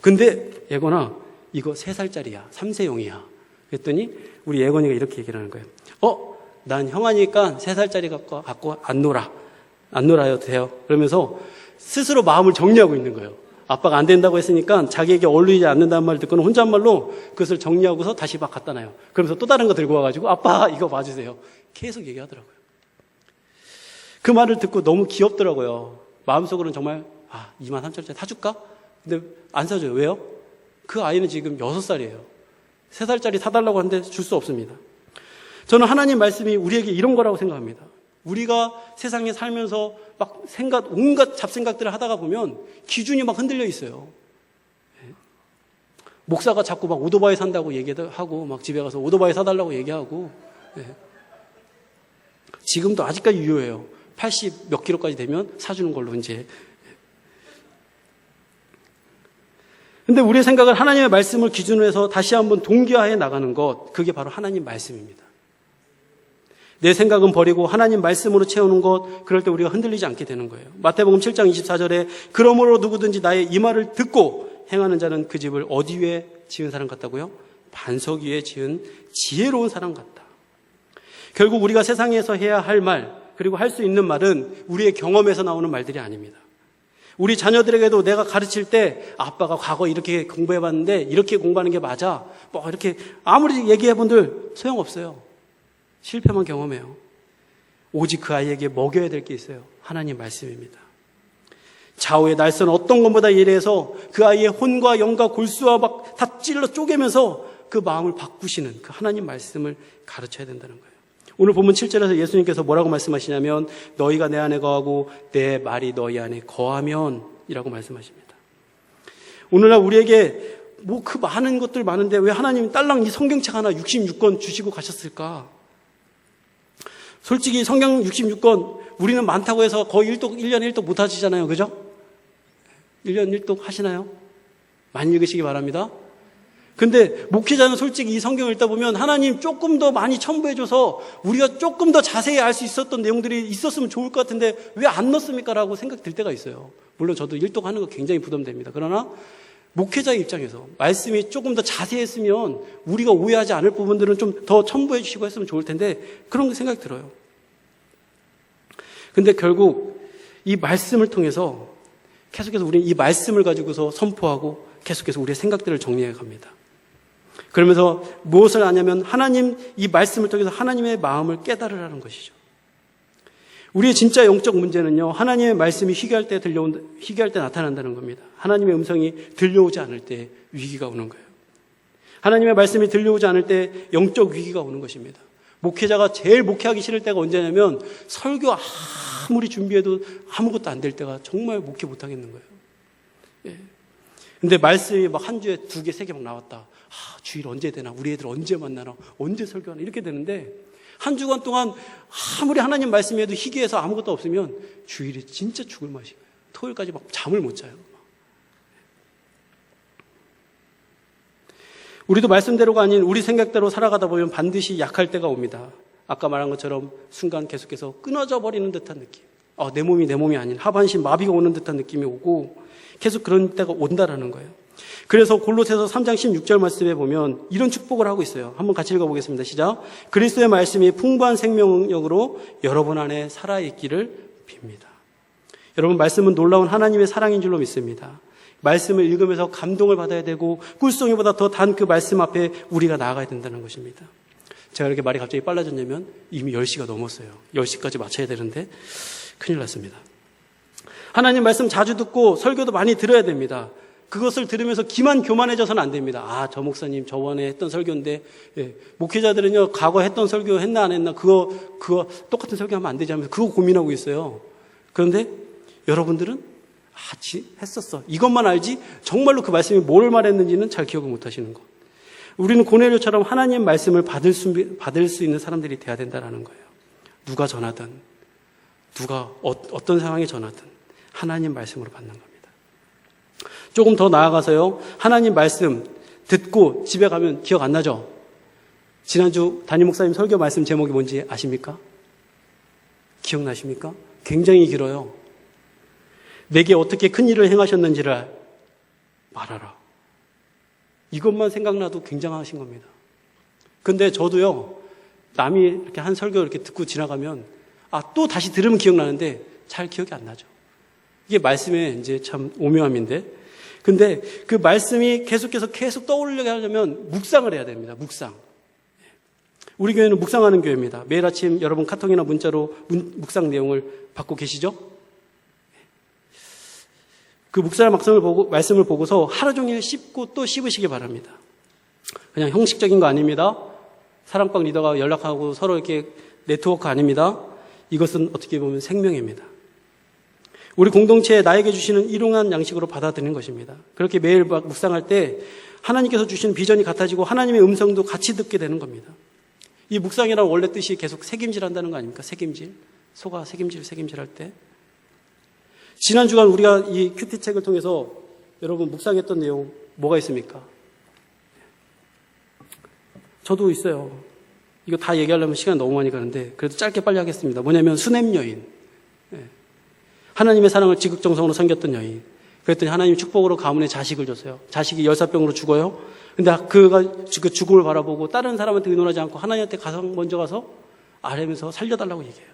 근데 예건아 이거 3살짜리야. 3세용이야. 그랬더니 우리 예건이가 이렇게 얘기를 하는 거예요. 난 형아니까 3살짜리 갖고 안 놀아요 돼요. 그러면서 스스로 마음을 정리하고 있는 거예요. 아빠가 안 된다고 했으니까 자기에게 어울리지 않는다는 말을 듣고는 혼잣말로 그것을 정리하고서 다시 막 갖다 놔요. 그러면서 또 다른 거 들고 와가지고 아빠 이거 봐주세요. 계속 얘기하더라고요. 그 말을 듣고 너무 귀엽더라고요. 마음속으로는 정말 23,000원짜리 사줄까? 근데 안 사줘요. 왜요? 그 아이는 지금 6살이에요. 3살짜리 사달라고 하는데 줄 수 없습니다. 저는 하나님 말씀이 우리에게 이런 거라고 생각합니다. 우리가 세상에 살면서 막 온갖 잡생각들을 하다가 보면 기준이 막 흔들려 있어요. 목사가 자꾸 막 오토바이 산다고 얘기하고 막 집에 가서 오토바이 사달라고 얘기하고 지금도 아직까지 유효해요. 80 몇 킬로까지 되면 사주는 걸로 이제. 근데 우리의 생각은 하나님의 말씀을 기준으로 해서 다시 한번 동기화해 나가는 것, 그게 바로 하나님 말씀입니다. 내 생각은 버리고 하나님 말씀으로 채우는 것, 그럴 때 우리가 흔들리지 않게 되는 거예요. 마태복음 7장 24절에 그러므로 누구든지 나의 이 말을 듣고 행하는 자는 그 집을 어디 위에 지은 사람 같다고요? 반석 위에 지은 지혜로운 사람 같다. 결국 우리가 세상에서 해야 할 말, 그리고 할 수 있는 말은 우리의 경험에서 나오는 말들이 아닙니다. 우리 자녀들에게도 내가 가르칠 때 아빠가 과거 이렇게 공부해봤는데 이렇게 공부하는 게 맞아. 뭐 이렇게 아무리 얘기해본들 소용없어요. 실패만 경험해요. 오직 그 아이에게 먹여야 될 게 있어요. 하나님 말씀입니다. 좌우의 날선 어떤 것보다 예리해서 그 아이의 혼과 영과 골수와 막 다 찔러 쪼개면서 그 마음을 바꾸시는 그 하나님 말씀을 가르쳐야 된다는 거예요. 오늘 본문 7절에서 예수님께서 뭐라고 말씀하시냐면 너희가 내 안에 거하고 내 말이 너희 안에 거하면 이라고 말씀하십니다. 오늘날 우리에게 뭐 그 많은 것들 많은데 왜 하나님이 딸랑 이 성경책 하나 66권 주시고 가셨을까? 솔직히 성경 66권 우리는 많다고 해서 거의 1년에 1독 못 하시잖아요. 그죠? 1년 1독 하시나요? 많이 읽으시기 바랍니다. 근데 목회자는 솔직히 이 성경을 읽다 보면 하나님 조금 더 많이 첨부해줘서 우리가 조금 더 자세히 알 수 있었던 내용들이 있었으면 좋을 것 같은데 왜 안 넣었습니까? 라고 생각 들 때가 있어요. 물론 저도 1독 하는 거 굉장히 부담됩니다. 그러나 목회자의 입장에서 말씀이 조금 더 자세했으면 우리가 오해하지 않을 부분들은 좀 더 첨부해 주시고 했으면 좋을 텐데 그런 생각이 들어요. 근데 결국 이 말씀을 통해서 계속해서 우리는 이 말씀을 가지고서 선포하고 계속해서 우리의 생각들을 정리해 갑니다. 그러면서 무엇을 하냐면 하나님 이 말씀을 통해서 하나님의 마음을 깨달으라는 것이죠. 우리의 진짜 영적 문제는요, 하나님의 말씀이 희귀할 때 나타난다는 겁니다. 하나님의 음성이 들려오지 않을 때 위기가 오는 거예요. 하나님의 말씀이 들려오지 않을 때 영적 위기가 오는 것입니다. 목회자가 제일 목회하기 싫을 때가 언제냐면 설교 아무리 준비해도 아무것도 안 될 때가 정말 목회 못하겠는 거예요. 예. 근데 말씀이 막 한 주에 2개, 3개 막 나왔다. 주일 언제 되나? 우리 애들 언제 만나나? 언제 설교하나? 이렇게 되는데 한 주간 동안 아무리 하나님 말씀이 해도 희귀해서 아무것도 없으면 주일이 진짜 죽을 맛인 거예요. 토요일까지 막 잠을 못 자요. 우리도 말씀대로가 아닌 우리 생각대로 살아가다 보면 반드시 약할 때가 옵니다. 아까 말한 것처럼 순간 계속해서 끊어져 버리는 듯한 느낌. 내 몸이 아닌 하반신 마비가 오는 듯한 느낌이 오고 계속 그런 때가 온다라는 거예요. 그래서 골로새서 3장 16절 말씀에 보면 이런 축복을 하고 있어요. 한번 같이 읽어보겠습니다. 시작. 그리스도의 말씀이 풍부한 생명력으로 여러분 안에 살아있기를 빕니다. 여러분, 말씀은 놀라운 하나님의 사랑인 줄로 믿습니다. 말씀을 읽으면서 감동을 받아야 되고 꿀송이보다 더 단 그 말씀 앞에 우리가 나아가야 된다는 것입니다. 제가 이렇게 말이 갑자기 빨라졌냐면 이미 10시가 넘었어요. 10시까지 맞춰야 되는데 큰일 났습니다. 하나님 말씀 자주 듣고 설교도 많이 들어야 됩니다. 그것을 들으면서 기만 교만해져서는 안 됩니다. 저 목사님 저번에 했던 설교인데, 목회자들은요, 과거 했던 설교 했나 안 했나, 그거 똑같은 설교하면 안 되지 하면서 그거 고민하고 있어요. 그런데 여러분들은 했었어. 이것만 알지 정말로 그 말씀이 뭘 말했는지는 잘 기억을 못 하시는 것. 우리는 고넬료처럼 하나님 말씀을 받을 수 있는 사람들이 돼야 된다는 거예요. 누가 전하든, 누가 어떤 상황에 전하든 하나님 말씀으로 받는 겁니다. 조금 더 나아가서요, 하나님 말씀 듣고 집에 가면 기억 안 나죠? 지난주 담임 목사님 설교 말씀 제목이 뭔지 아십니까? 기억나십니까? 굉장히 길어요. 내게 어떻게 큰 일을 행하셨는지를 말하라. 이것만 생각나도 굉장하신 겁니다. 근데 저도요, 남이 이렇게 한 설교 이렇게 듣고 지나가면 또 다시 들으면 기억나는데 잘 기억이 안 나죠. 이게 말씀의 이제 참 오묘함인데, 근데 그 말씀이 계속 떠오르게 하려면 묵상을 해야 됩니다. 묵상. 우리 교회는 묵상하는 교회입니다. 매일 아침 여러분 카톡이나 문자로 묵상 내용을 받고 계시죠? 그 묵상 말씀을 보고서 하루 종일 씹고 또 씹으시기 바랍니다. 그냥 형식적인 거 아닙니다. 사랑방 리더가 연락하고 서로 이렇게 네트워크 아닙니다. 이것은 어떻게 보면 생명입니다. 우리 공동체에 나에게 주시는 일용한 양식으로 받아들이는 것입니다. 그렇게 매일 묵상할 때 하나님께서 주시는 비전이 같아지고 하나님의 음성도 같이 듣게 되는 겁니다. 이 묵상이라는 원래 뜻이 계속 새김질한다는 거 아닙니까? 새김질. 소가 새김질할 때. 지난 주간 우리가 이 큐티 책을 통해서 여러분 묵상했던 내용 뭐가 있습니까? 저도 있어요. 이거 다 얘기하려면 시간 너무 많이 가는데 그래도 짧게 빨리 하겠습니다. 뭐냐면 수넴 여인. 하나님의 사랑을 지극정성으로 섬겼던 여인. 그랬더니 하나님 축복으로 가문에 자식을 줬어요. 자식이 열사병으로 죽어요. 근데 그가 그 죽음을 바라보고 다른 사람한테 의논하지 않고 하나님한테 먼저 가서 아뢰면서 살려달라고 얘기해요.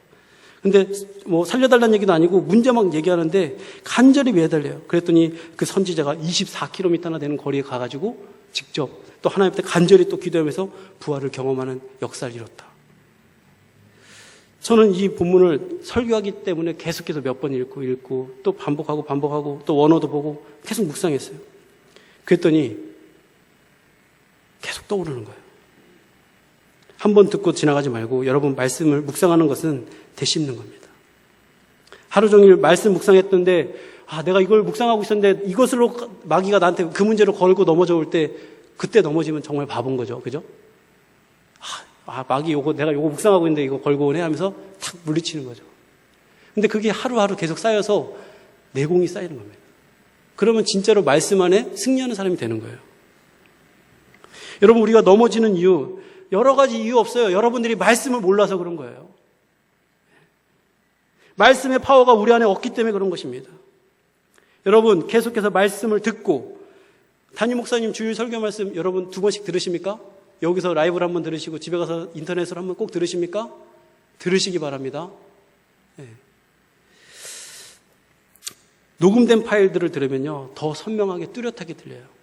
근데 뭐 살려달라는 얘기도 아니고 문제 막 얘기하는데 간절히 매달려요. 그랬더니 그 선지자가 24km나 되는 거리에 가가지고 직접 또 하나님한테 간절히 또 기도하면서 부활을 경험하는 역사를 이뤘다. 저는 이 본문을 설교하기 때문에 계속해서 몇 번 읽고 또 반복하고 또 원어도 보고 계속 묵상했어요. 그랬더니 계속 떠오르는 거예요. 한 번 듣고 지나가지 말고 여러분 말씀을 묵상하는 것은 되씹는 겁니다. 하루 종일 말씀 묵상했던데 내가 이걸 묵상하고 있었는데 이것으로 마귀가 나한테 그 문제로 걸고 넘어져 올 때 그때 넘어지면 정말 바본 거죠. 그죠? 마귀 내가 요거 묵상하고 있는데 이거 걸고 오네 하면서 탁 물리치는 거죠. 근데 그게 하루하루 계속 쌓여서 내공이 쌓이는 겁니다. 그러면 진짜로 말씀 안에 승리하는 사람이 되는 거예요. 여러분, 우리가 넘어지는 이유, 여러 가지 이유 없어요. 여러분들이 말씀을 몰라서 그런 거예요. 말씀의 파워가 우리 안에 없기 때문에 그런 것입니다. 여러분, 계속해서 말씀을 듣고, 담임 목사님 주일 설교 말씀 여러분 2번씩 들으십니까? 여기서 라이브를 한번 들으시고 집에 가서 인터넷으로 한번 꼭 들으십니까? 들으시기 바랍니다. 네. 녹음된 파일들을 들으면요, 더 선명하게 뚜렷하게 들려요.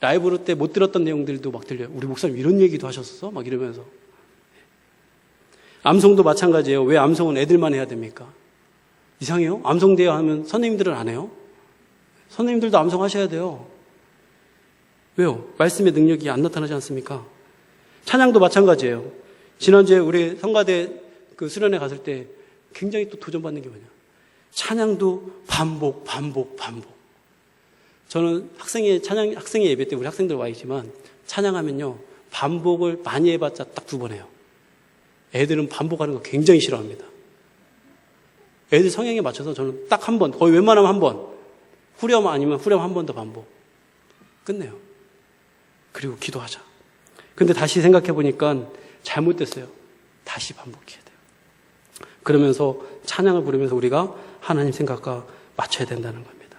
라이브로 때 못 들었던 내용들도 막 들려요. 우리 목사님 이런 얘기도 하셨어? 막 이러면서. 암송도 마찬가지예요. 왜 암송은 애들만 해야 됩니까? 이상해요? 암송대회 하면 선생님들은 안 해요? 선생님들도 암송하셔야 돼요. 왜요? 말씀의 능력이 안 나타나지 않습니까? 찬양도 마찬가지예요. 지난주에 우리 성가대 그 수련회 갔을 때 굉장히 또 도전받는 게 뭐냐? 찬양도 반복. 저는 학생의 예배 때 우리 학생들 와 있지만 찬양하면요, 반복을 많이 해봤자 딱 2번 해요. 애들은 반복하는 거 굉장히 싫어합니다. 애들 성향에 맞춰서 저는 딱 1번, 거의 웬만하면 1번, 후렴 아니면 후렴 1번 더 반복. 끝내요. 그리고 기도하자. 근데 다시 생각해 보니까 잘못됐어요. 다시 반복해야 돼요. 그러면서 찬양을 부르면서 우리가 하나님 생각과 맞춰야 된다는 겁니다.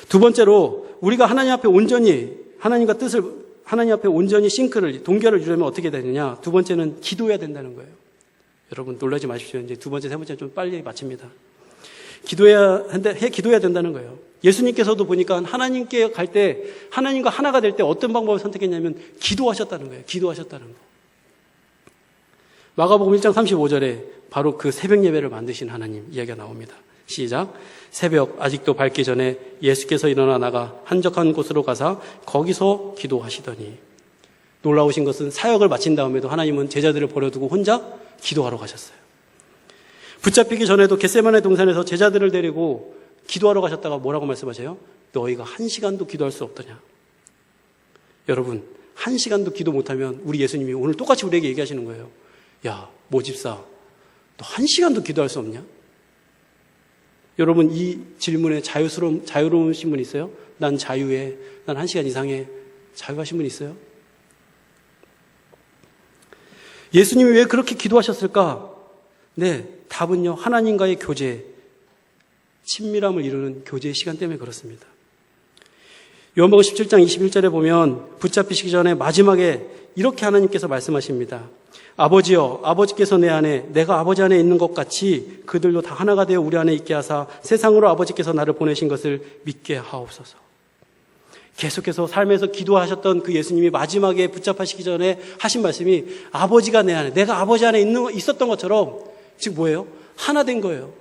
2번째로 우리가 하나님 앞에 온전히 하나님과 뜻을 하나님 앞에 온전히 동결을 이루려면 어떻게 되느냐? 2번째는 기도해야 된다는 거예요. 여러분 놀라지 마십시오. 이제 2번째, 3번째 좀 빨리 마칩니다. 기도해야 된다는 거예요. 예수님께서도 보니까 하나님께 갈 때, 하나님과 하나가 될 때 어떤 방법을 선택했냐면 기도하셨다는 거예요. 기도하셨다는 거. 마가복음 1장 35절에 바로 그 새벽 예배를 만드신 하나님 이야기가 나옵니다. 시작. 새벽 아직도 밝기 전에 예수께서 일어나 나가 한적한 곳으로 가사 거기서 기도하시더니, 놀라우신 것은 사역을 마친 다음에도 하나님은 제자들을 버려두고 혼자 기도하러 가셨어요. 붙잡히기 전에도 겟세마네 동산에서 제자들을 데리고 기도하러 가셨다가 뭐라고 말씀하세요? 너희가 1시간도 기도할 수 없더냐. 여러분 1시간도 기도 못하면 우리 예수님이 오늘 똑같이 우리에게 얘기하시는 거예요. 야, 모 집사, 너 1시간도 기도할 수 없냐? 여러분 이 질문에 자유로우신 분 있어요? 난 자유해. 난 1시간 이상에 자유하신 분 있어요? 예수님이 왜 그렇게 기도하셨을까? 네, 답은요, 하나님과의 교제, 친밀함을 이루는 교제의 시간 때문에 그렇습니다. 요한복음 17장 21절에 보면 붙잡히시기 전에 마지막에 이렇게 하나님께서 말씀하십니다. 아버지여, 아버지께서 내 안에, 내가 아버지 안에 있는 것 같이 그들도 다 하나가 되어 우리 안에 있게 하사 세상으로 아버지께서 나를 보내신 것을 믿게 하옵소서. 계속해서 삶에서 기도하셨던 그 예수님이 마지막에 붙잡히시기 전에 하신 말씀이 아버지가 내 안에, 내가 아버지 안에 있었던 것처럼, 즉 뭐예요? 하나 된 거예요.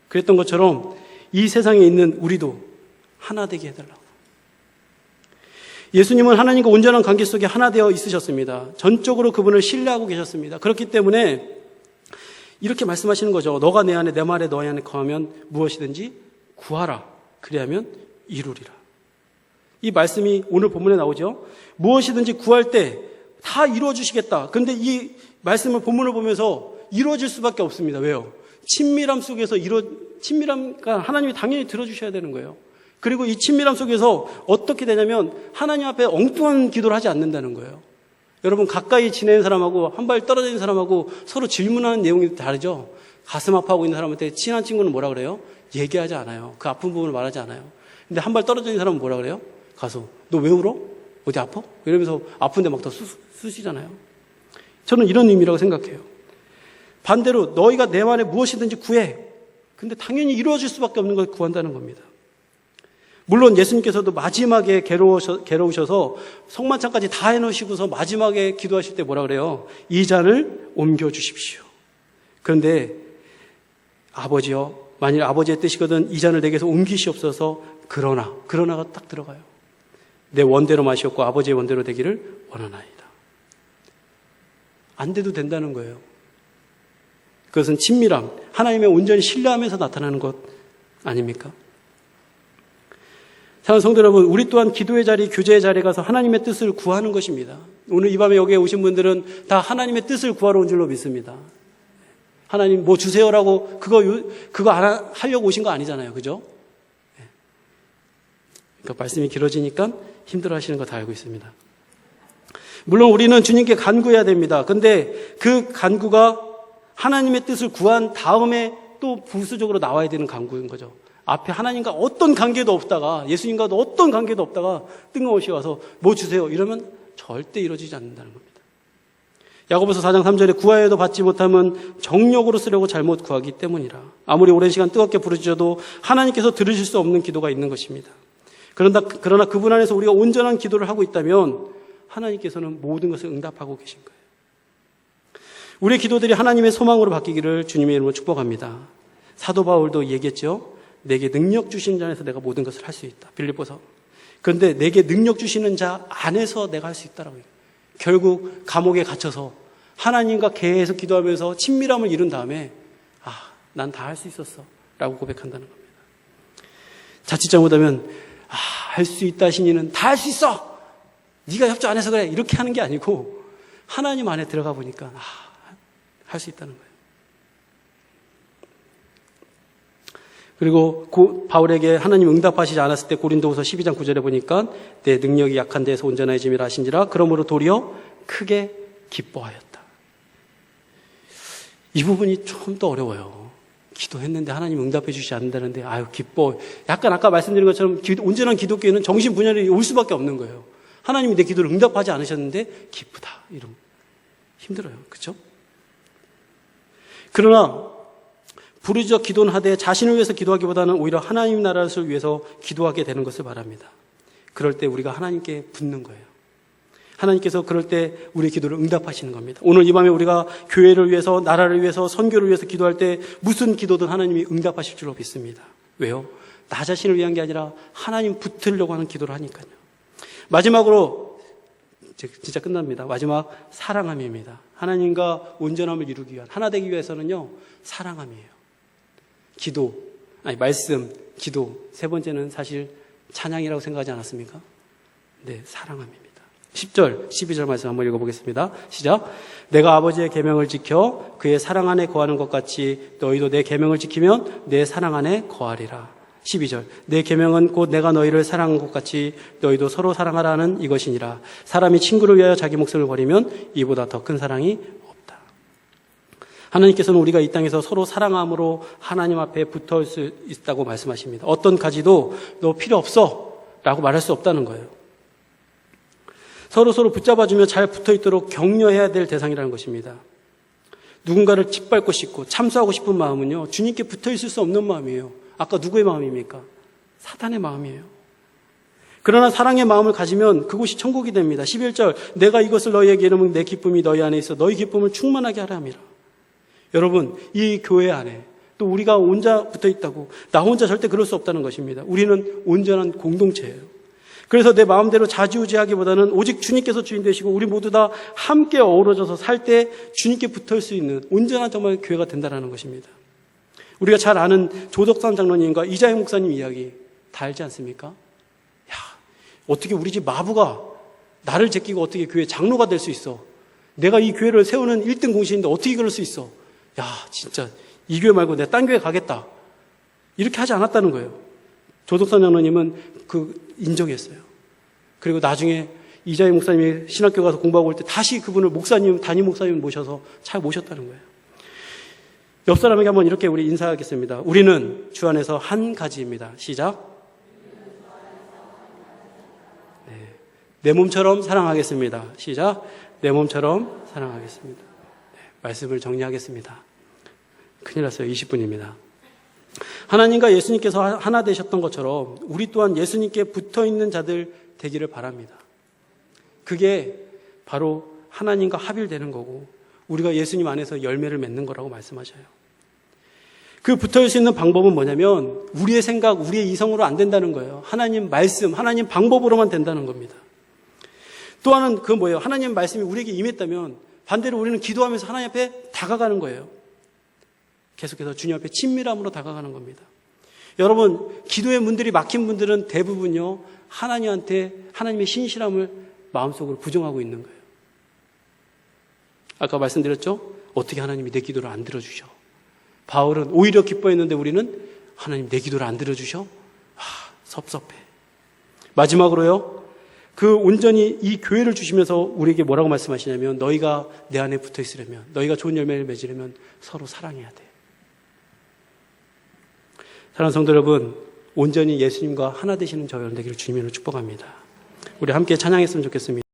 그랬던 것처럼 이 세상에 있는 우리도 하나 되게 해달라고. 예수님은 하나님과 온전한 관계 속에 하나 되어 있으셨습니다. 전적으로 그분을 신뢰하고 계셨습니다. 그렇기 때문에 이렇게 말씀하시는 거죠. 너가 내 안에, 내 말에 너희 안에 거하면 무엇이든지 구하라. 그리하면 이루리라. 이 말씀이 오늘 본문에 나오죠. 무엇이든지 구할 때 다 이루어주시겠다. 그런데 이 말씀을 본문을 보면서 이루어질 수밖에 없습니다. 왜요? 친밀함 속에서 친밀함과 하나님이 당연히 들어주셔야 되는 거예요. 그리고 이 친밀함 속에서 어떻게 되냐면 하나님 앞에 엉뚱한 기도를 하지 않는다는 거예요. 여러분 가까이 지내는 사람하고 한 발 떨어져 있는 사람하고 서로 질문하는 내용이 다르죠. 가슴 아파하고 있는 사람한테 친한 친구는 뭐라 그래요? 얘기하지 않아요. 그 아픈 부분을 말하지 않아요. 근데 한 발 떨어져 있는 사람은 뭐라 그래요? 가서 너 왜 울어? 어디 아파? 이러면서 아픈데 막 더 쑤시잖아요. 저는 이런 의미라고 생각해요. 반대로 너희가 내 말에 무엇이든지 구해. 근데 당연히 이루어질 수밖에 없는 걸 구한다는 겁니다. 물론 예수님께서도 마지막에 괴로우셔서 성만찬까지 다 해놓으시고서 마지막에 기도하실 때 뭐라 그래요? 이 잔을 옮겨주십시오. 그런데 아버지여, 만일 아버지의 뜻이거든 이 잔을 내게서 옮기시옵소서. 그러나가 딱 들어가요. 내 원대로 마시옵고 아버지의 원대로 되기를 원하나이다. 안 돼도 된다는 거예요. 그것은 친밀함, 하나님의 온전히 신뢰하면서 나타나는 것 아닙니까? 사랑하는 성도 여러분, 우리 또한 기도의 자리, 교제의 자리에 가서 하나님의 뜻을 구하는 것입니다. 오늘 이 밤에 여기에 오신 분들은 다 하나님의 뜻을 구하러 온 줄로 믿습니다. 하나님 뭐 주세요라고 그거 하려고 오신 거 아니잖아요. 그죠? 그러니까 말씀이 길어지니까 힘들어 하시는 거 다 알고 있습니다. 물론 우리는 주님께 간구해야 됩니다. 근데 그 간구가 하나님의 뜻을 구한 다음에 또 부수적으로 나와야 되는 간구인 거죠. 앞에 하나님과 어떤 관계도 없다가, 예수님과도 어떤 관계도 없다가 뜬금없이 와서 뭐 주세요 이러면 절대 이루어지지 않는다는 겁니다. 야고보서 4장 3절에 구하여도 받지 못하면 정욕으로 쓰려고 잘못 구하기 때문이라. 아무리 오랜 시간 뜨겁게 부르짖어도 하나님께서 들으실 수 없는 기도가 있는 것입니다. 그러나 그분 안에서 우리가 온전한 기도를 하고 있다면 하나님께서는 모든 것을 응답하고 계신 거예요. 우리의 기도들이 하나님의 소망으로 바뀌기를 주님의 이름으로 축복합니다. 사도 바울도 얘기했죠. 내게 능력 주시는 자 안에서 내가 모든 것을 할 수 있다. 빌립보서. 그런데 내게 능력 주시는 자 안에서 내가 할 수 있다라고 해요. 결국 감옥에 갇혀서 하나님과 계속 기도하면서 친밀함을 이룬 다음에 난 다 할 수 있었어 라고 고백한다는 겁니다. 자칫 잘못하면 할 수 있다 하시니는 다 할 수 있어. 네가 협조 안 해서 그래. 이렇게 하는 게 아니고 하나님 안에 들어가 보니까 할 수 있다는 거예요. 그리고 바울에게 하나님 응답하시지 않았을 때 고린도후서 12장 9절에 보니까 내 능력이 약한 데에서 온전해짐이라 하신지라 그러므로 도리어 크게 기뻐하였다. 이 부분이 좀 더 어려워요. 기도했는데 하나님 응답해 주시지 않는다는데 아유 기뻐. 약간 아까 말씀드린 것처럼 온전한 기독교에는 정신분열이 올 수밖에 없는 거예요. 하나님이 내 기도를 응답하지 않으셨는데 기쁘다. 이런 힘들어요. 그렇죠? 그러나 부르짖어 기도는 하되 자신을 위해서 기도하기보다는 오히려 하나님 나라를 위해서 기도하게 되는 것을 바랍니다. 그럴 때 우리가 하나님께 붙는 거예요. 하나님께서 그럴 때 우리의 기도를 응답하시는 겁니다. 오늘 이 밤에 우리가 교회를 위해서, 나라를 위해서, 선교를 위해서 기도할 때 무슨 기도든 하나님이 응답하실 줄로 믿습니다. 왜요? 나 자신을 위한 게 아니라 하나님 붙으려고 하는 기도를 하니까요. 마지막으로 진짜 끝납니다. 마지막 사랑함입니다. 하나님과 온전함을 이루기 위한, 하나 되기 위해서는요, 사랑함이에요. 말씀, 기도. 세 번째는 사실 찬양이라고 생각하지 않았습니까? 네, 사랑함입니다. 10절, 12절 말씀 한번 읽어보겠습니다. 시작. 내가 아버지의 계명을 지켜 그의 사랑 안에 거하는 것 같이 너희도 내 계명을 지키면 내 사랑 안에 거하리라. 12절. 내 계명은 곧 내가 너희를 사랑한 것 같이 너희도 서로 사랑하라는 이것이니라. 사람이 친구를 위하여 자기 목숨을 버리면 이보다 더 큰 사랑이 없다. 하나님께서는 우리가 이 땅에서 서로 사랑함으로 하나님 앞에 붙어 수 있다고 말씀하십니다. 어떤 가지도 너 필요 없어 라고 말할 수 없다는 거예요. 서로 붙잡아주며 잘 붙어있도록 격려해야 될 대상이라는 것입니다. 누군가를 짓밟고 싶고 참수하고 싶은 마음은요, 주님께 붙어있을 수 없는 마음이에요. 아까 누구의 마음입니까? 사탄의 마음이에요. 그러나 사랑의 마음을 가지면 그곳이 천국이 됩니다. 11절, 내가 이것을 너희에게 이르면 내 기쁨이 너희 안에 있어 너희 기쁨을 충만하게 하라 함이라. 여러분, 이 교회 안에 또 우리가 혼자 붙어있다고 나 혼자 절대 그럴 수 없다는 것입니다. 우리는 온전한 공동체예요. 그래서 내 마음대로 좌지우지하기보다는 오직 주님께서 주인 되시고 우리 모두 다 함께 어우러져서 살 때 주님께 붙을 수 있는 온전한 정말 교회가 된다는 것입니다. 우리가 잘 아는 조덕산 장로님과 이자영 목사님 이야기 다 알지 않습니까? 야, 어떻게 우리 집 마부가 나를 제끼고 어떻게 교회 장로가 될 수 있어? 내가 이 교회를 세우는 1등 공신인데 어떻게 그럴 수 있어? 야, 진짜 이 교회 말고 내가 딴 교회 가겠다. 이렇게 하지 않았다는 거예요. 조덕산 장로님은 인정했어요. 그리고 나중에 이자희 목사님이 신학교 가서 공부하고 올 때 다시 그분을 담임 목사님 모셔서 잘 모셨다는 거예요. 옆 사람에게 한번 이렇게 우리 인사하겠습니다. 우리는 주 안에서 한 가지입니다. 시작. 네. 내 몸처럼 사랑하겠습니다. 시작. 내 몸처럼 사랑하겠습니다. 네. 말씀을 정리하겠습니다. 큰일 났어요. 20분입니다. 하나님과 예수님께서 하나 되셨던 것처럼 우리 또한 예수님께 붙어있는 자들 되기를 바랍니다. 그게 바로 하나님과 합일되는 거고 우리가 예수님 안에서 열매를 맺는 거라고 말씀하셔요. 그 붙어있을 수 있는 방법은 뭐냐면 우리의 생각, 우리의 이성으로 안 된다는 거예요. 하나님 말씀, 하나님 방법으로만 된다는 겁니다. 또 하나는 그건 뭐예요? 하나님 말씀이 우리에게 임했다면 반대로 우리는 기도하면서 하나님 앞에 다가가는 거예요. 계속해서 주님 앞에 친밀함으로 다가가는 겁니다. 여러분, 기도의 문들이 막힌 분들은 대부분요, 하나님의 신실함을 마음속으로 부정하고 있는 거예요. 아까 말씀드렸죠? 어떻게 하나님이 내 기도를 안 들어주셔? 바울은 오히려 기뻐했는데 우리는 하나님 내 기도를 안 들어주셔? 섭섭해. 마지막으로요, 그 온전히 이 교회를 주시면서 우리에게 뭐라고 말씀하시냐면 너희가 내 안에 붙어 있으려면, 너희가 좋은 열매를 맺으려면 서로 사랑해야 돼. 사랑하는 성도 여러분, 온전히 예수님과 하나 되시는 저 여러분 되기를 주님으로 축복합니다. 우리 함께 찬양했으면 좋겠습니다.